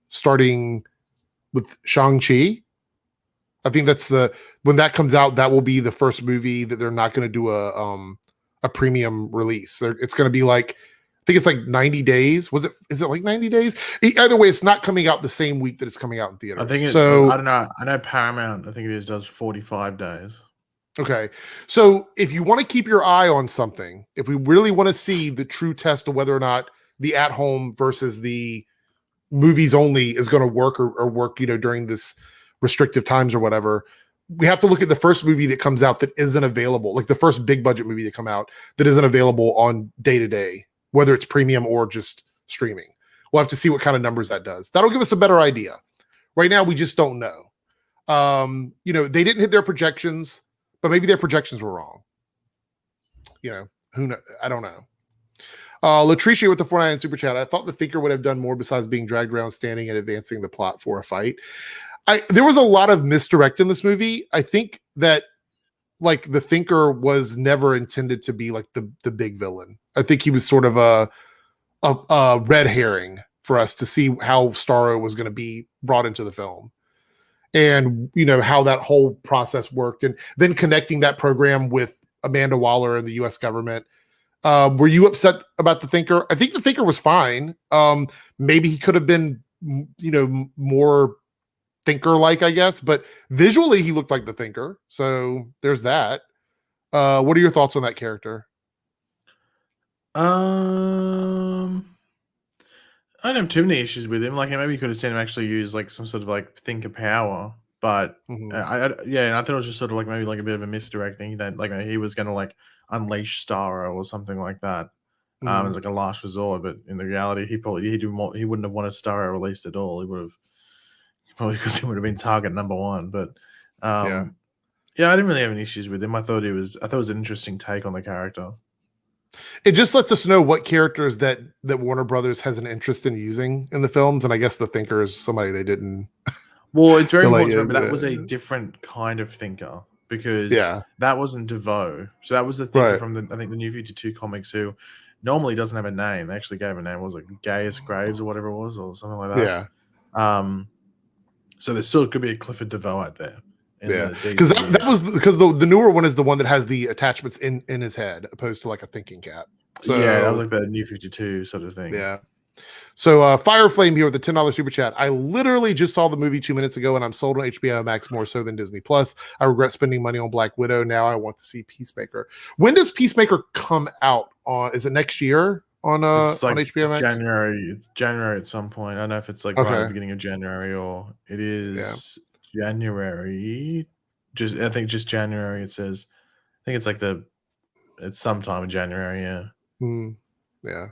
starting with Shang-Chi. I think that's when that comes out, that will be the first movie that they're not going to do a premium release. It's going to be like, I think it's like 90 days. Is it like 90 days? Either way, it's not coming out the same week that it's coming out in theaters. I think so. I don't know. I know Paramount, I think it does 45 days. Okay. So if you want to keep your eye on something, if we really want to see the true test of whether or not the at-home versus the movies only is going to work or work, during this restrictive times or whatever, we have to look at the first movie that comes out that isn't available, like the first big budget movie that come out that isn't available on day-to-day, whether it's premium or just streaming. We'll have to see what kind of numbers that does. That'll give us a better idea. Right now, we just don't know. They didn't hit their projections, but maybe their projections were wrong. Who knows? I don't know. Latricia with the 49 super chat. I thought the Thinker would have done more besides being dragged around, standing, and advancing the plot for a fight. There was a lot of misdirect in this movie. I think that like the Thinker was never intended to be like the big villain. I think he was sort of a red herring for us to see how Starro was going to be brought into the film. And, how that whole process worked. And then connecting that program with Amanda Waller and the U.S. government. Were you upset about the Thinker? I think the Thinker was fine. Maybe he could have been, more Thinker-like, I guess. But visually, he looked like the Thinker. So there's that. What are your thoughts on that character? I don't have too many issues with him. Like, maybe you could have seen him actually use like some sort of like Thinker power, but and I thought it was just sort of like maybe like a bit of a misdirect thing that like he was going to like unleash Starro or something like that. As like a last resort, but in the reality, he wouldn't have wanted Starro released at all. He would have probably because he would have been target number one. But I didn't really have any issues with him. I thought it was an interesting take on the character. It just lets us know what characters that Warner Brothers has an interest in using in the films, and I guess the Thinker is somebody they didn't. Well, it's very important to remember that was a different kind of Thinker because that wasn't DeVoe. So that was the Thinker from the New 52 comics who normally doesn't have a name. They actually gave a name. What was it Gaius Graves or whatever it was, or something like that? Yeah. So there still could be a Clifford DeVoe out there. Yeah, because that was because the newer one is the one that has the attachments in his head, opposed to like a thinking cap. So yeah, that was like the New 52 sort of thing. Yeah. So Fireflame here with the $10 super chat. I literally just saw the movie 2 minutes ago, and I'm sold on HBO Max more so than Disney Plus. I regret spending money on Black Widow. Now I want to see Peacemaker. When does Peacemaker come out? Is it next year on HBO Max? January. It's January at some point. I don't know if it's like right at the beginning of January or it is January. I think just January. It says. I think it's like it's sometime in January. Yeah. Yeah.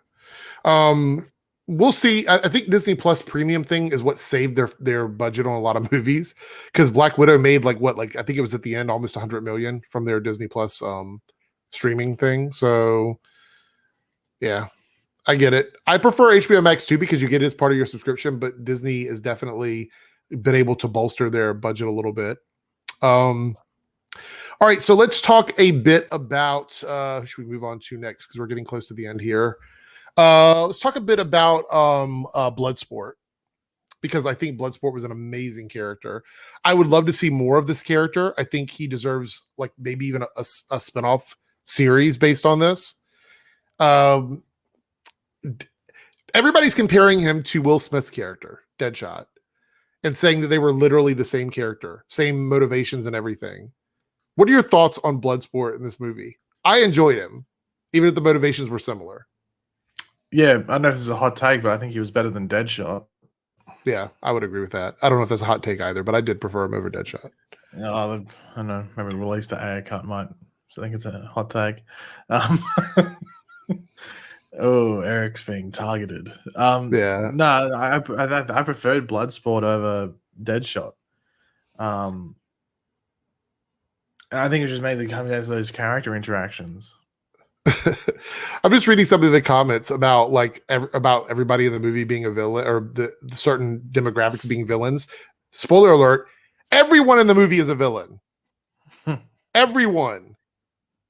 We'll see. I think Disney Plus premium thing is what saved their budget on a lot of movies, because Black Widow made like I think it was at the end almost 100 million from their Disney Plus streaming thing. So yeah, I get it. I prefer HBO Max too because you get it as part of your subscription, but Disney has definitely been able to bolster their budget a little bit. All right, so let's talk a bit about should we move on to next because we're getting close to the end here. Let's talk a bit about Bloodsport, because I think Bloodsport was an amazing character. I would love to see more of this character. I think he deserves like maybe even a spinoff series based on this. Everybody's comparing him to Will Smith's character, Deadshot, and saying that they were literally the same character, same motivations and everything. What are your thoughts on Bloodsport in this movie? I enjoyed him, even if the motivations were similar. Yeah, I don't know if this is a hot take, but I think he was better than Deadshot. Yeah, I would agree with that. I don't know if that's a hot take either, but I did prefer him over Deadshot. I don't know. Maybe the release the AI cut might. So I think it's a hot take. Oh, Eric's being targeted. Yeah. No, I preferred Bloodsport over Deadshot. And I think it just mainly comes down to those character interactions. I'm just reading some of the comments about about everybody in the movie being a villain, or the certain demographics being villains. Spoiler alert: everyone in the movie is a villain. Everyone,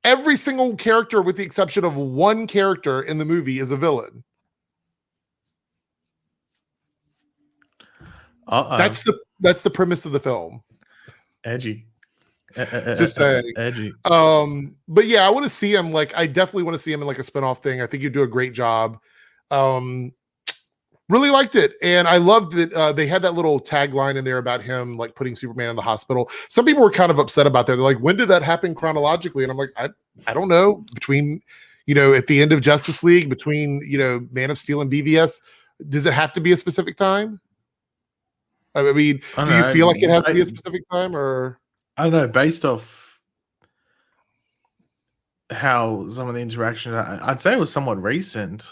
every single character, with the exception of one character in the movie, is a villain. That's the premise of the film. Edgy. Just saying. Edgy. But yeah, I want to see him. I definitely want to see him in like a spinoff thing. I think you do a great job. Really liked it, and I loved that they had that little tagline in there about him like putting Superman in the hospital. Some people were kind of upset about that. They're like, "When did that happen chronologically?" And I'm like, I don't know. Between at the end of Justice League, between Man of Steel and BVS, does it have to be a specific time? I mean, do you feel like it has to be a specific time, or? I don't know, based off how some of the interactions, I'd say it was somewhat recent.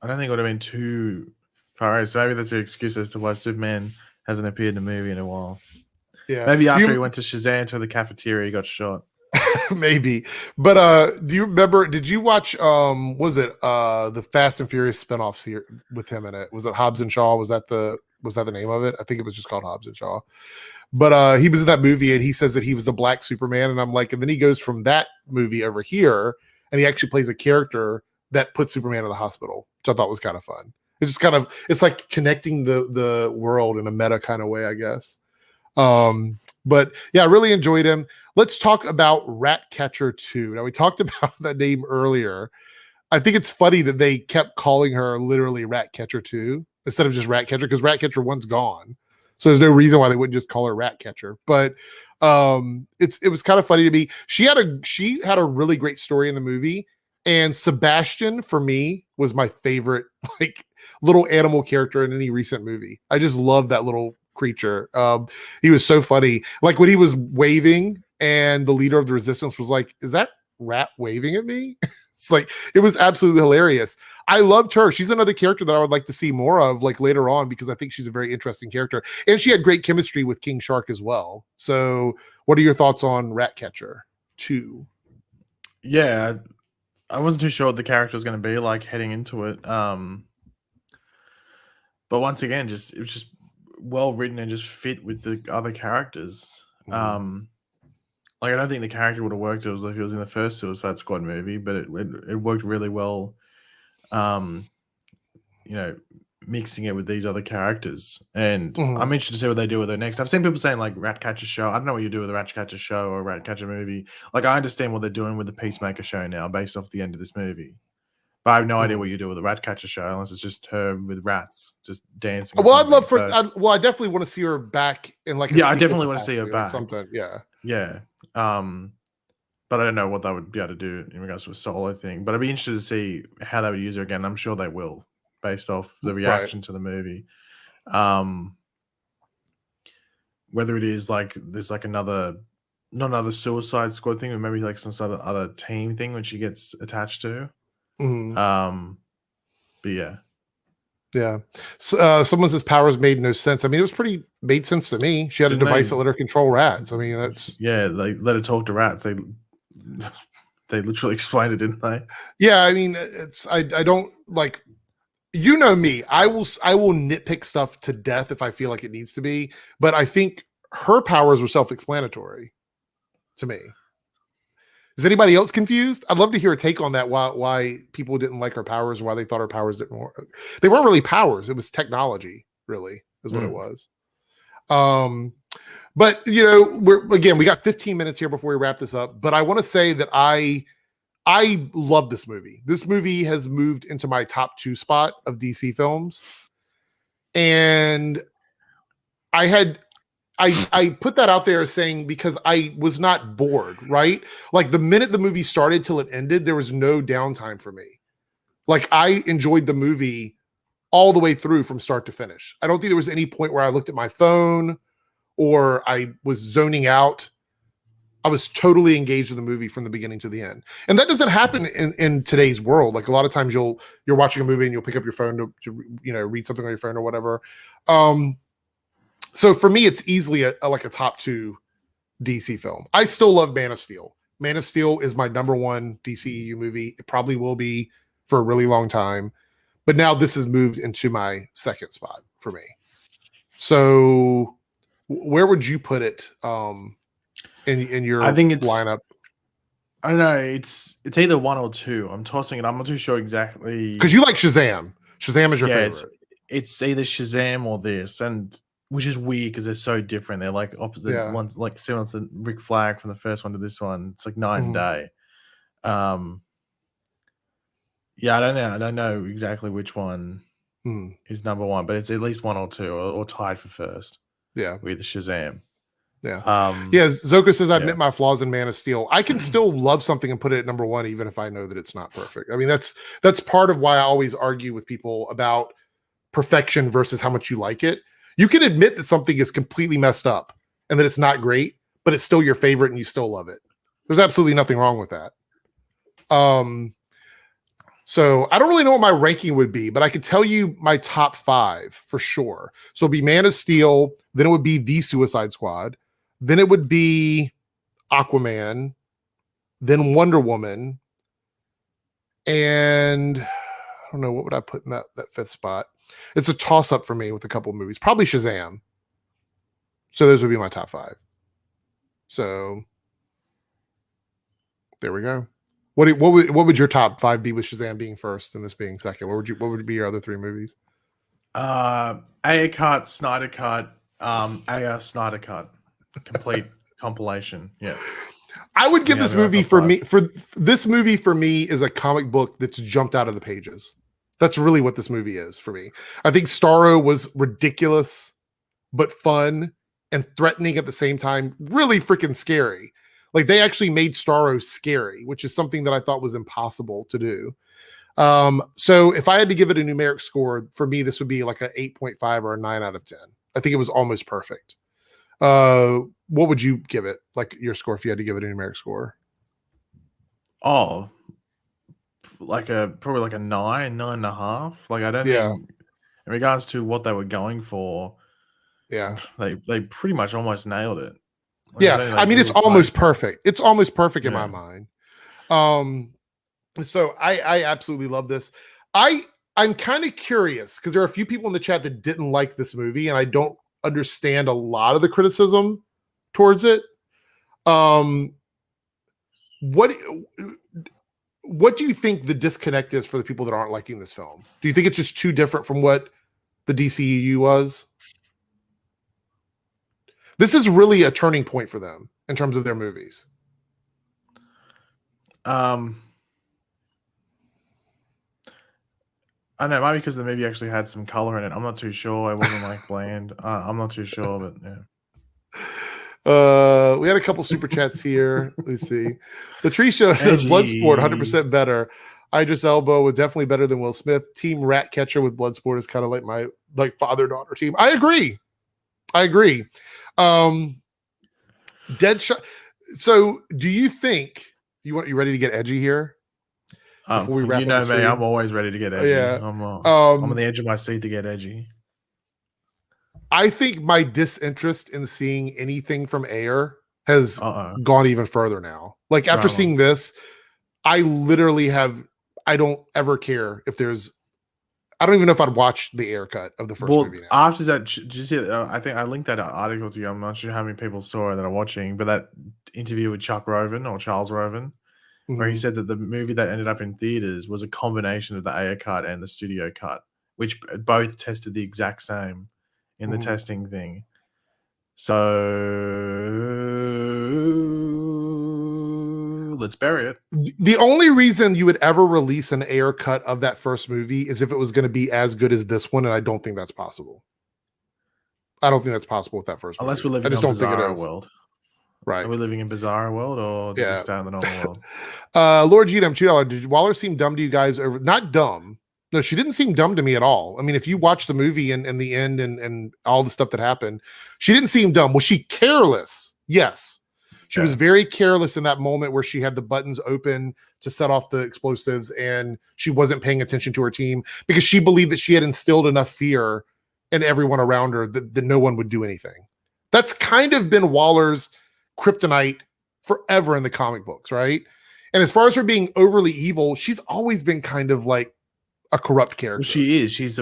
I don't think it would have been too far out. So maybe that's an excuse as to why Superman hasn't appeared in the movie in a while. Yeah. Maybe after he went to Shazam to the cafeteria, he got shot. Maybe. But do you remember, did you watch was it the Fast and Furious spinoff series with him in it? Was it Hobbs and Shaw? Was that the name of it? I think it was just called Hobbs and Shaw. But he was in that movie, and he says that he was the Black Superman, and I'm like, and then he goes from that movie over here, and he actually plays a character that put Superman in the hospital, which I thought was kind of fun. It's just it's like connecting the world in a meta kind of way, I guess. But yeah, I really enjoyed him. Let's talk about Ratcatcher 2. Now, we talked about that name earlier. I think it's funny that they kept calling her literally Ratcatcher 2 instead of just Ratcatcher, because Ratcatcher 1's gone. So there's no reason why they wouldn't just call her Ratcatcher. But it was kind of funny to me. She had a really great story in the movie, and Sebastian for me was my favorite little animal character in any recent movie. I just love that little creature. He was so funny. Like when he was waving, and the leader of the resistance was like, "Is that rat waving at me?" It's like, it was absolutely hilarious. I loved her. She's another character that I would like to see more of later on, because I think she's a very interesting character. And she had great chemistry with King Shark as well. So what are your thoughts on Ratcatcher 2? Yeah, I wasn't too sure what the character was going to be like heading into it. But once again, it was just well written and just fit with the other characters. I don't think the character would have worked if he was in the first Suicide Squad movie, but it worked really well. mixing it with these other characters, and I'm interested to see what they do with it next. I've seen people saying like Ratcatcher show. I don't know what you do with a Ratcatcher show or a Ratcatcher movie. Like I understand what they're doing with the Peacemaker show now, based off the end of this movie, but I have no idea what you do with a Ratcatcher show unless it's just her with rats just dancing. Well, I'd love for. I definitely want to see her back in like. I definitely want to see her back. Something, yeah. But I don't know what they would be able to do in regards to a solo thing. But I'd be interested to see how they would use her again. I'm sure they will, based off the reaction to the movie. Whether it is like there's like not another Suicide Squad thing, or maybe like some sort of other team thing when she gets attached to. But yeah. So, someone says powers made no sense. I mean, it was made sense to me. She had a device that let her control rats. I mean, that's they let her talk to rats. They literally explained it, didn't they? Yeah, I mean, I don't like, you know me. I will nitpick stuff to death if I feel like it needs to be, but I think her powers were self-explanatory to me. Is anybody else confused? I'd love to hear a take on that. Why people didn't like her powers, why they thought her powers didn't work. They weren't really powers. It was technology, really, is what it was. But we got 15 minutes here before we wrap this up. But I want to say that I love this movie. This movie has moved into my top 2 spot of DC films. And I put that out there saying because I was not bored, right? Like the minute the movie started till it ended, there was no downtime for me. Like I enjoyed the movie all the way through from start to finish. I don't think there was any point where I looked at my phone or I was zoning out. I was totally engaged in the movie from the beginning to the end. And that doesn't happen in today's world. Like a lot of times you're watching a movie and you'll pick up your phone to read something on your phone or whatever. So for me, it's easily a top 2 DC film. I still love Man of Steel. Man of Steel is my number 1 DCEU movie. It probably will be for a really long time. But now this has moved into my second spot for me. So where would you put it in your lineup? I don't know. It's either 1 or 2. I'm tossing it. I'm not too sure exactly. Because you like Shazam. Shazam is your favorite. It's either Shazam or this, and which is weird because they're so different. They're like opposite ones, like similar to Rick Flag from the first one to this one. It's like night and day. I don't know exactly which one is number 1, but it's at least 1 or 2 or tied for first. Yeah, with Shazam. Yeah. Zoka says, I admit my flaws in Man of Steel. I can still love something and put it at number 1, even if I know that it's not perfect. I mean, that's part of why I always argue with people about perfection versus how much you like it. You can admit that something is completely messed up and that it's not great, but it's still your favorite and you still love it. There's absolutely nothing wrong with that. So I don't really know what my ranking would be, but I could tell you my top 5 for sure. So it'd be Man of Steel, then it would be The Suicide Squad, then it would be Aquaman, then Wonder Woman, and I don't know, what would I put in that 5th spot? It's a toss-up for me with a couple of movies. Probably Shazam. So those would be my top 5. So there we go. What would your top 5 be with Shazam being first and this being second? What would be your other 3 movies? Ayer Cut, Snyder Cut, Ayer Snyder Cut, complete compilation. Yeah, I would give this movie for me is a comic book that's jumped out of the pages. That's really what this movie is for me. I think Starro was ridiculous, but fun and threatening at the same time. Really freaking scary. Like they actually made Starro scary, which is something that I thought was impossible to do. So if I had to give it a numeric score, for me, this would be like an 8.5 or a 9 out of 10. I think it was almost perfect. What would you give it? Like your score if you had to give it a numeric score? Oh, probably like a 9.5. Like I don't think in regards to what they were going for. Yeah, they pretty much almost nailed it. Like, I mean, it's almost perfect. It's almost perfect in my mind. So I absolutely love this. I'm kind of curious because there are a few people in the chat that didn't like this movie, and I don't understand a lot of the criticism towards it. What do you think the disconnect is for the people that aren't liking this film? Do you think it's just too different from what the DCEU was. This is really a turning point for them in terms of their movies. I don't know, it might be because the movie actually had some color in it. I'm not too sure. It wasn't like bland. I'm not too sure, but yeah. We had a couple super chats here. Let me see. Latricia says Bloodsport 100% better. Idris Elba was definitely better than Will Smith. Team Ratcatcher with Bloodsport is kind of like my father-daughter team. I agree. Deadshot. So do you think you ready to get edgy here? Before we wrap up me, I'm always ready to get edgy. Yeah. I'm on the edge of my seat to get edgy. I think my disinterest in seeing anything from Air has gone even further now. Like after seeing this, I literally I don't ever care if there's. I don't even know if I'd watch the Air cut of the first movie. Now. After that, did you see? I think I linked that article to you. I'm not sure how many people saw it that are watching, but that interview with Charles Roven, where he said that the movie that ended up in theaters was a combination of the Air cut and the studio cut, which both tested the exact same in the testing thing. So let's bury it. The only reason you would ever release an Air cut of that first movie is if it was going to be as good as this one, and I don't think that's possible. I don't think that's possible with that first Unless movie. we're living in a bizarro world. Right. Are we living in bizarre world or did we stay in the normal world? Lord GM $2. Did Waller seem dumb to you guys? Not dumb. No, she didn't seem dumb to me at all. I mean, if you watch the movie and the end and all the stuff that happened, she didn't seem dumb. Was she careless? Yes. She was very careless in that moment where she had the buttons open to set off the explosives and she wasn't paying attention to her team because she believed that she had instilled enough fear in everyone around her that no one would do anything. That's kind of been Waller's kryptonite forever in the comic books, right? And as far as her being overly evil, she's always been kind of like a corrupt character. Well, she is.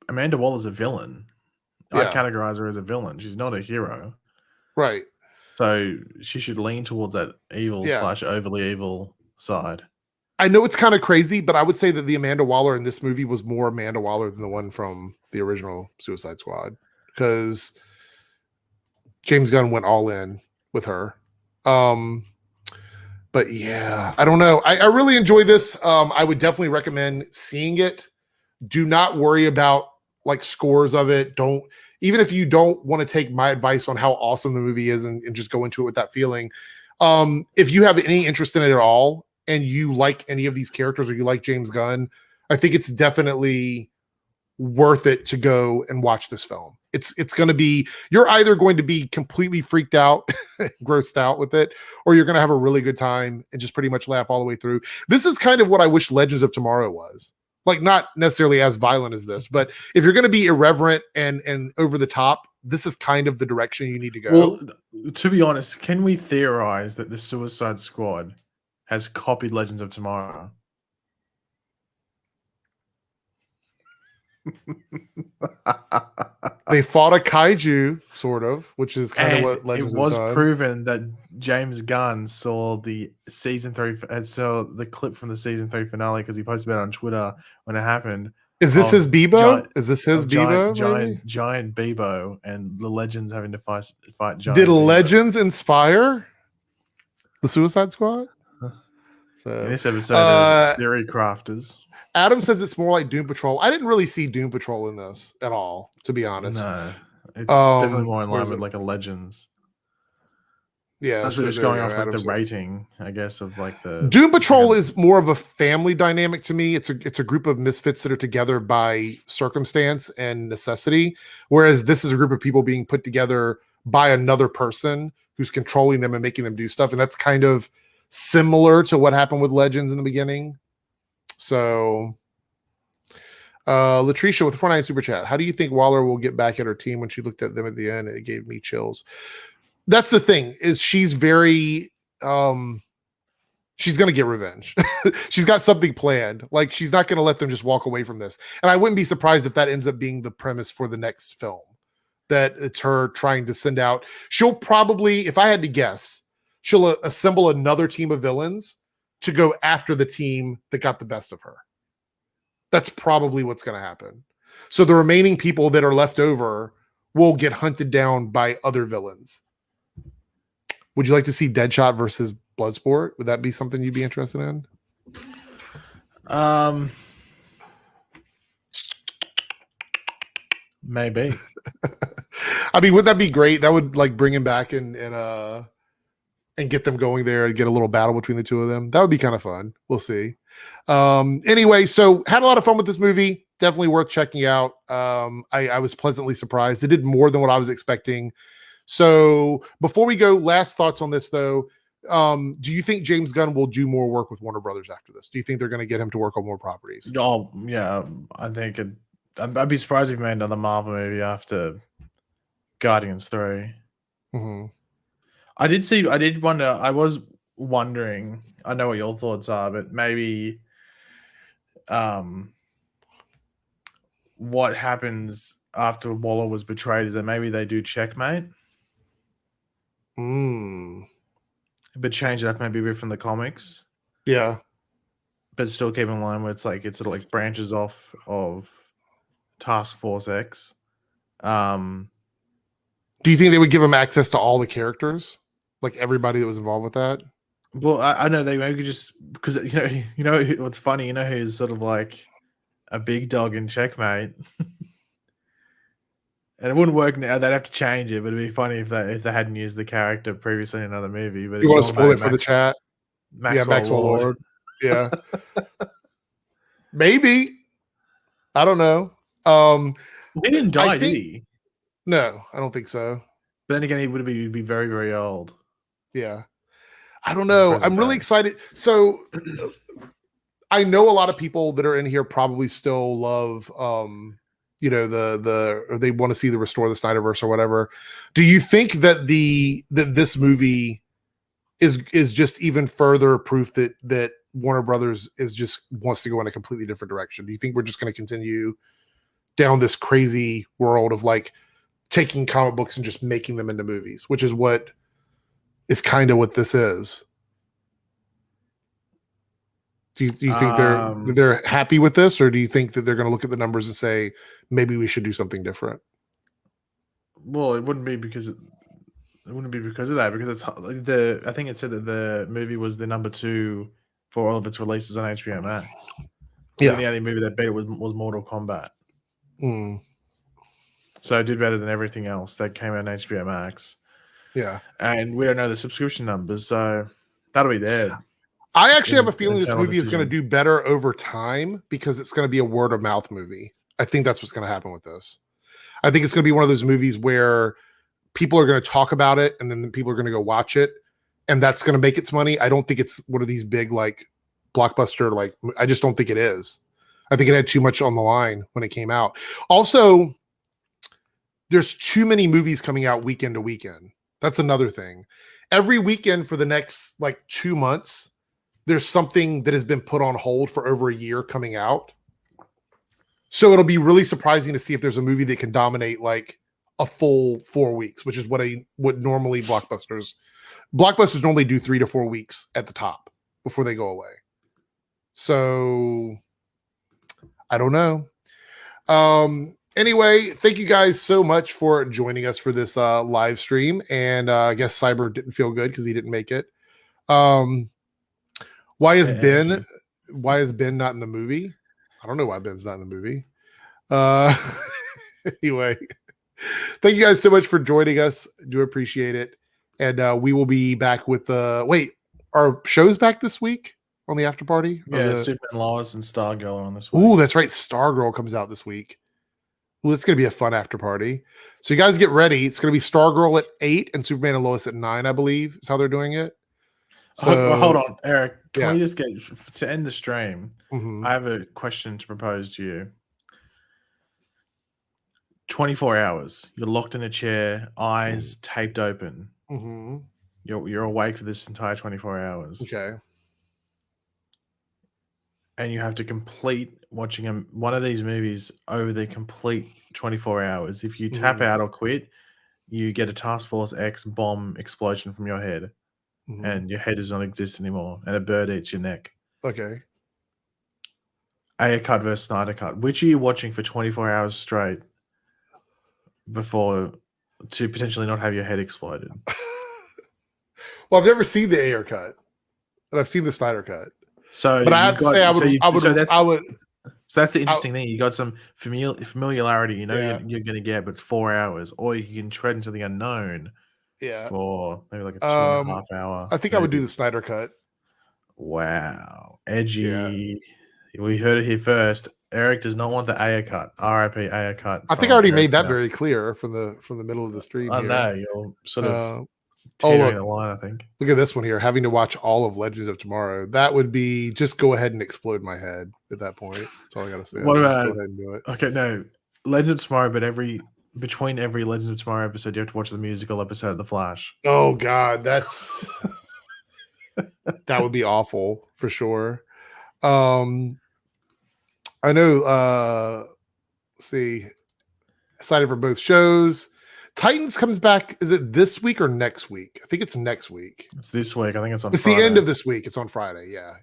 Amanda Waller's a villain. I'd categorize her as a villain. She's not a hero. Right. So she should lean towards that evil / overly evil side. I know it's kind of crazy, but I would say that the Amanda Waller in this movie was more Amanda Waller than the one from the original Suicide Squad because James Gunn went all in with her. But yeah, I don't know. I really enjoy this. I would definitely recommend seeing it. Do not worry about like scores of it. Even if you don't want to take my advice on how awesome the movie is and just go into it with that feeling. If you have any interest in it at all and you like any of these characters or you like James Gunn, I think it's definitely worth it to go and watch this film. It's going to be, you're either going to be completely freaked out, grossed out with it, or you're going to have a really good time and just pretty much laugh all the way through. This is kind of what I wish Legends of Tomorrow was. Like, not necessarily as violent as this, but if you're going to be irreverent and over the top, this is kind of the direction you need to go. Well, to be honest, can we theorize that the Suicide Squad has copied Legends of Tomorrow? They fought a kaiju, sort of, which is kind of what Legends it was has done. Proven that James Gunn saw the season 3 saw the clip from the season 3 finale because he posted about it on Twitter when it happened. Is this his Bebo? Is this his Bebo? Giant Bebo and the Legends having to fight giant. Did Bebo. Legends inspire the Suicide Squad? So in this episode, Theory Crafters. Adam says it's more like Doom Patrol. I didn't really see Doom Patrol in this at all, to be honest. No, it's definitely more in line with like a Legends. Yeah, that's just going off like the rating, I guess, of like the Doom Patrol is more of a family dynamic to me. It's a group of misfits that are together by circumstance and necessity, whereas this is a group of people being put together by another person who's controlling them and making them do stuff, and that's kind of similar to what happened with Legends in the beginning. So, Latricia with the 49 super chat. How do you think Waller will get back at her team when she looked at them at the end? It gave me chills. That's the thing, is she's very she's gonna get revenge. She's got something planned. Like, she's not gonna let them just walk away from this. And I wouldn't be surprised if that ends up being the premise for the next film. That it's her trying to send out. She'll probably, if I had to guess, she'll assemble another team of villains to go after the team that got the best of her. That's probably what's going to happen. So the remaining people that are left over will get hunted down by other villains. Would you like to see Deadshot versus Bloodsport? Would that be something you'd be interested in? Maybe. I mean, would that be great? That would like bring him back and get them going there and get a little battle between the two of them. That would be kind of fun. We'll see. Anyway, so had a lot of fun with this movie. Definitely worth checking out. I was pleasantly surprised. It did more than what I was expecting. So before we go, last thoughts on this though. Do you think James Gunn will do more work with Warner Brothers after this? Do you think they're going to get him to work on more properties? Oh yeah, I think I'd be surprised if he made another Marvel movie after Guardians 3. Mm-hmm. I did wonder. I was wondering. I know what your thoughts are, but maybe, what happens after Waller was betrayed is that maybe they do checkmate. But change it up maybe a bit from the comics. Yeah. But still keep in line where it's like it sort of like branches off of Task Force X. Do you think they would give him access to all the characters? Like everybody that was involved with that? Well, I know they maybe just because you know what's funny, who's sort of like a big dog in checkmate. And it wouldn't work now. They'd have to change it, but it'd be funny if they hadn't used the character previously in another movie. But you want to spoil it for the chat? Maxwell Lord. Yeah. Maybe. I don't know. He didn't die, did he? No, I don't think so. But then again, he would be very, very old. Yeah. I don't know. I'm really excited. So I know a lot of people that are in here probably still love or they want to see the Restore the Snyderverse or whatever. Do you think that this movie is just even further proof that Warner Brothers wants to go in a completely different direction? Do you think we're just going to continue down this crazy world of like taking comic books and just making them into movies, which is what is kind of what this is? Do you think they're happy with this, or do you think that they're going to look at the numbers and say maybe we should do something different? Well, it wouldn't be because of that, because it's I think it said that the movie was the number 2 for all of its releases on HBO Max. Yeah, and the only movie that beat it was Mortal Kombat. So it did better than everything else that came out on HBO Max. Yeah, and we don't know the subscription numbers, so that'll be there. I actually have a feeling this movie is going to do better over time because it's going to be a word of mouth movie. I think that's what's going to happen with this. I think it's going to be one of those movies where people are going to talk about it and then people are going to go watch it, and that's going to make its money. I don't think it's one of these big like blockbuster I just don't think it is. I think it had too much on the line when it came out. Also, there's too many movies coming out weekend to weekend. That's another thing. Every weekend for the next 2 months, there's something that has been put on hold for over a year coming out. So it'll be really surprising to see if there's a movie that can dominate a full 4 weeks, which is what normally blockbusters normally do 3 to 4 weeks at the top before they go away. So I don't know. Anyway, thank you guys so much for joining us for this live stream. And I guess Cyber didn't feel good because he didn't make it. Why is Ben not in the movie? I don't know why Ben's not in the movie. Anyway, thank you guys so much for joining us. Do appreciate it. And we will be back with our show's back this week on the after party? Yeah, Superman Lois and Stargirl on this week. Ooh, that's right. Stargirl comes out this week. Ooh, it's going to be a fun after party. So you guys get ready. It's going to be Stargirl at 8 and Superman and Lois at 9, I believe, is how they're doing it. So hold on, Eric. Can we just get to end the stream? Mm-hmm. I have a question to propose to you. 24 hours. You're locked in a chair, eyes taped open. Mm-hmm. You're awake for this entire 24 hours. Okay. And you have to complete watching one of these movies over the complete 24 hours. If you tap out or quit, you get a Task Force X bomb explosion from your head. And your head does not exist anymore, and a bird eats your neck. Okay. Ayer cut versus Snyder cut. Which are you watching for 24 hours straight before to potentially not have your head exploded? Well, I've never seen the Ayer cut, but I've seen the Snyder cut. So, but I have to say, I would. So that's the interesting thing. You got some familiarity. You know, you're going to get, but it's 4 hours, or you can tread into the unknown. Yeah, for maybe like a 2.5 hour. I think I would do the Snyder cut. Wow, edgy. Yeah. We heard it here first. Eric does not want the Ayer cut. R.I.P. Ayer cut. I think I already made that very clear from the middle of the stream. I know you're sort of teetering the line. I think. Look at this one here. Having to watch all of Legends of Tomorrow. That would be just go ahead and explode my head at that point. That's all I got to say. What about? Go ahead and do it. Okay, no. Legends of Tomorrow, but between every Legends of Tomorrow episode, you have to watch the musical episode of The Flash. Oh God, that would be awful for sure. I know. See, excited for both shows. Titans comes back. Is it this week or next week? I think it's next week. It's this week. I think it's on. It's Friday. The end of this week. It's on Friday. Yeah.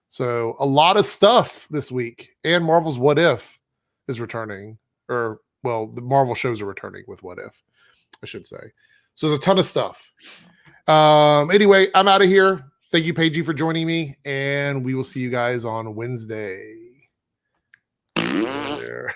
So a lot of stuff this week, and Marvel's What If is returning, or well, the Marvel shows are returning with What If, I should say. So there's a ton of stuff. Anyway, I'm out of here. Thank you, Paigey, for joining me, and we will see you guys on Wednesday. There.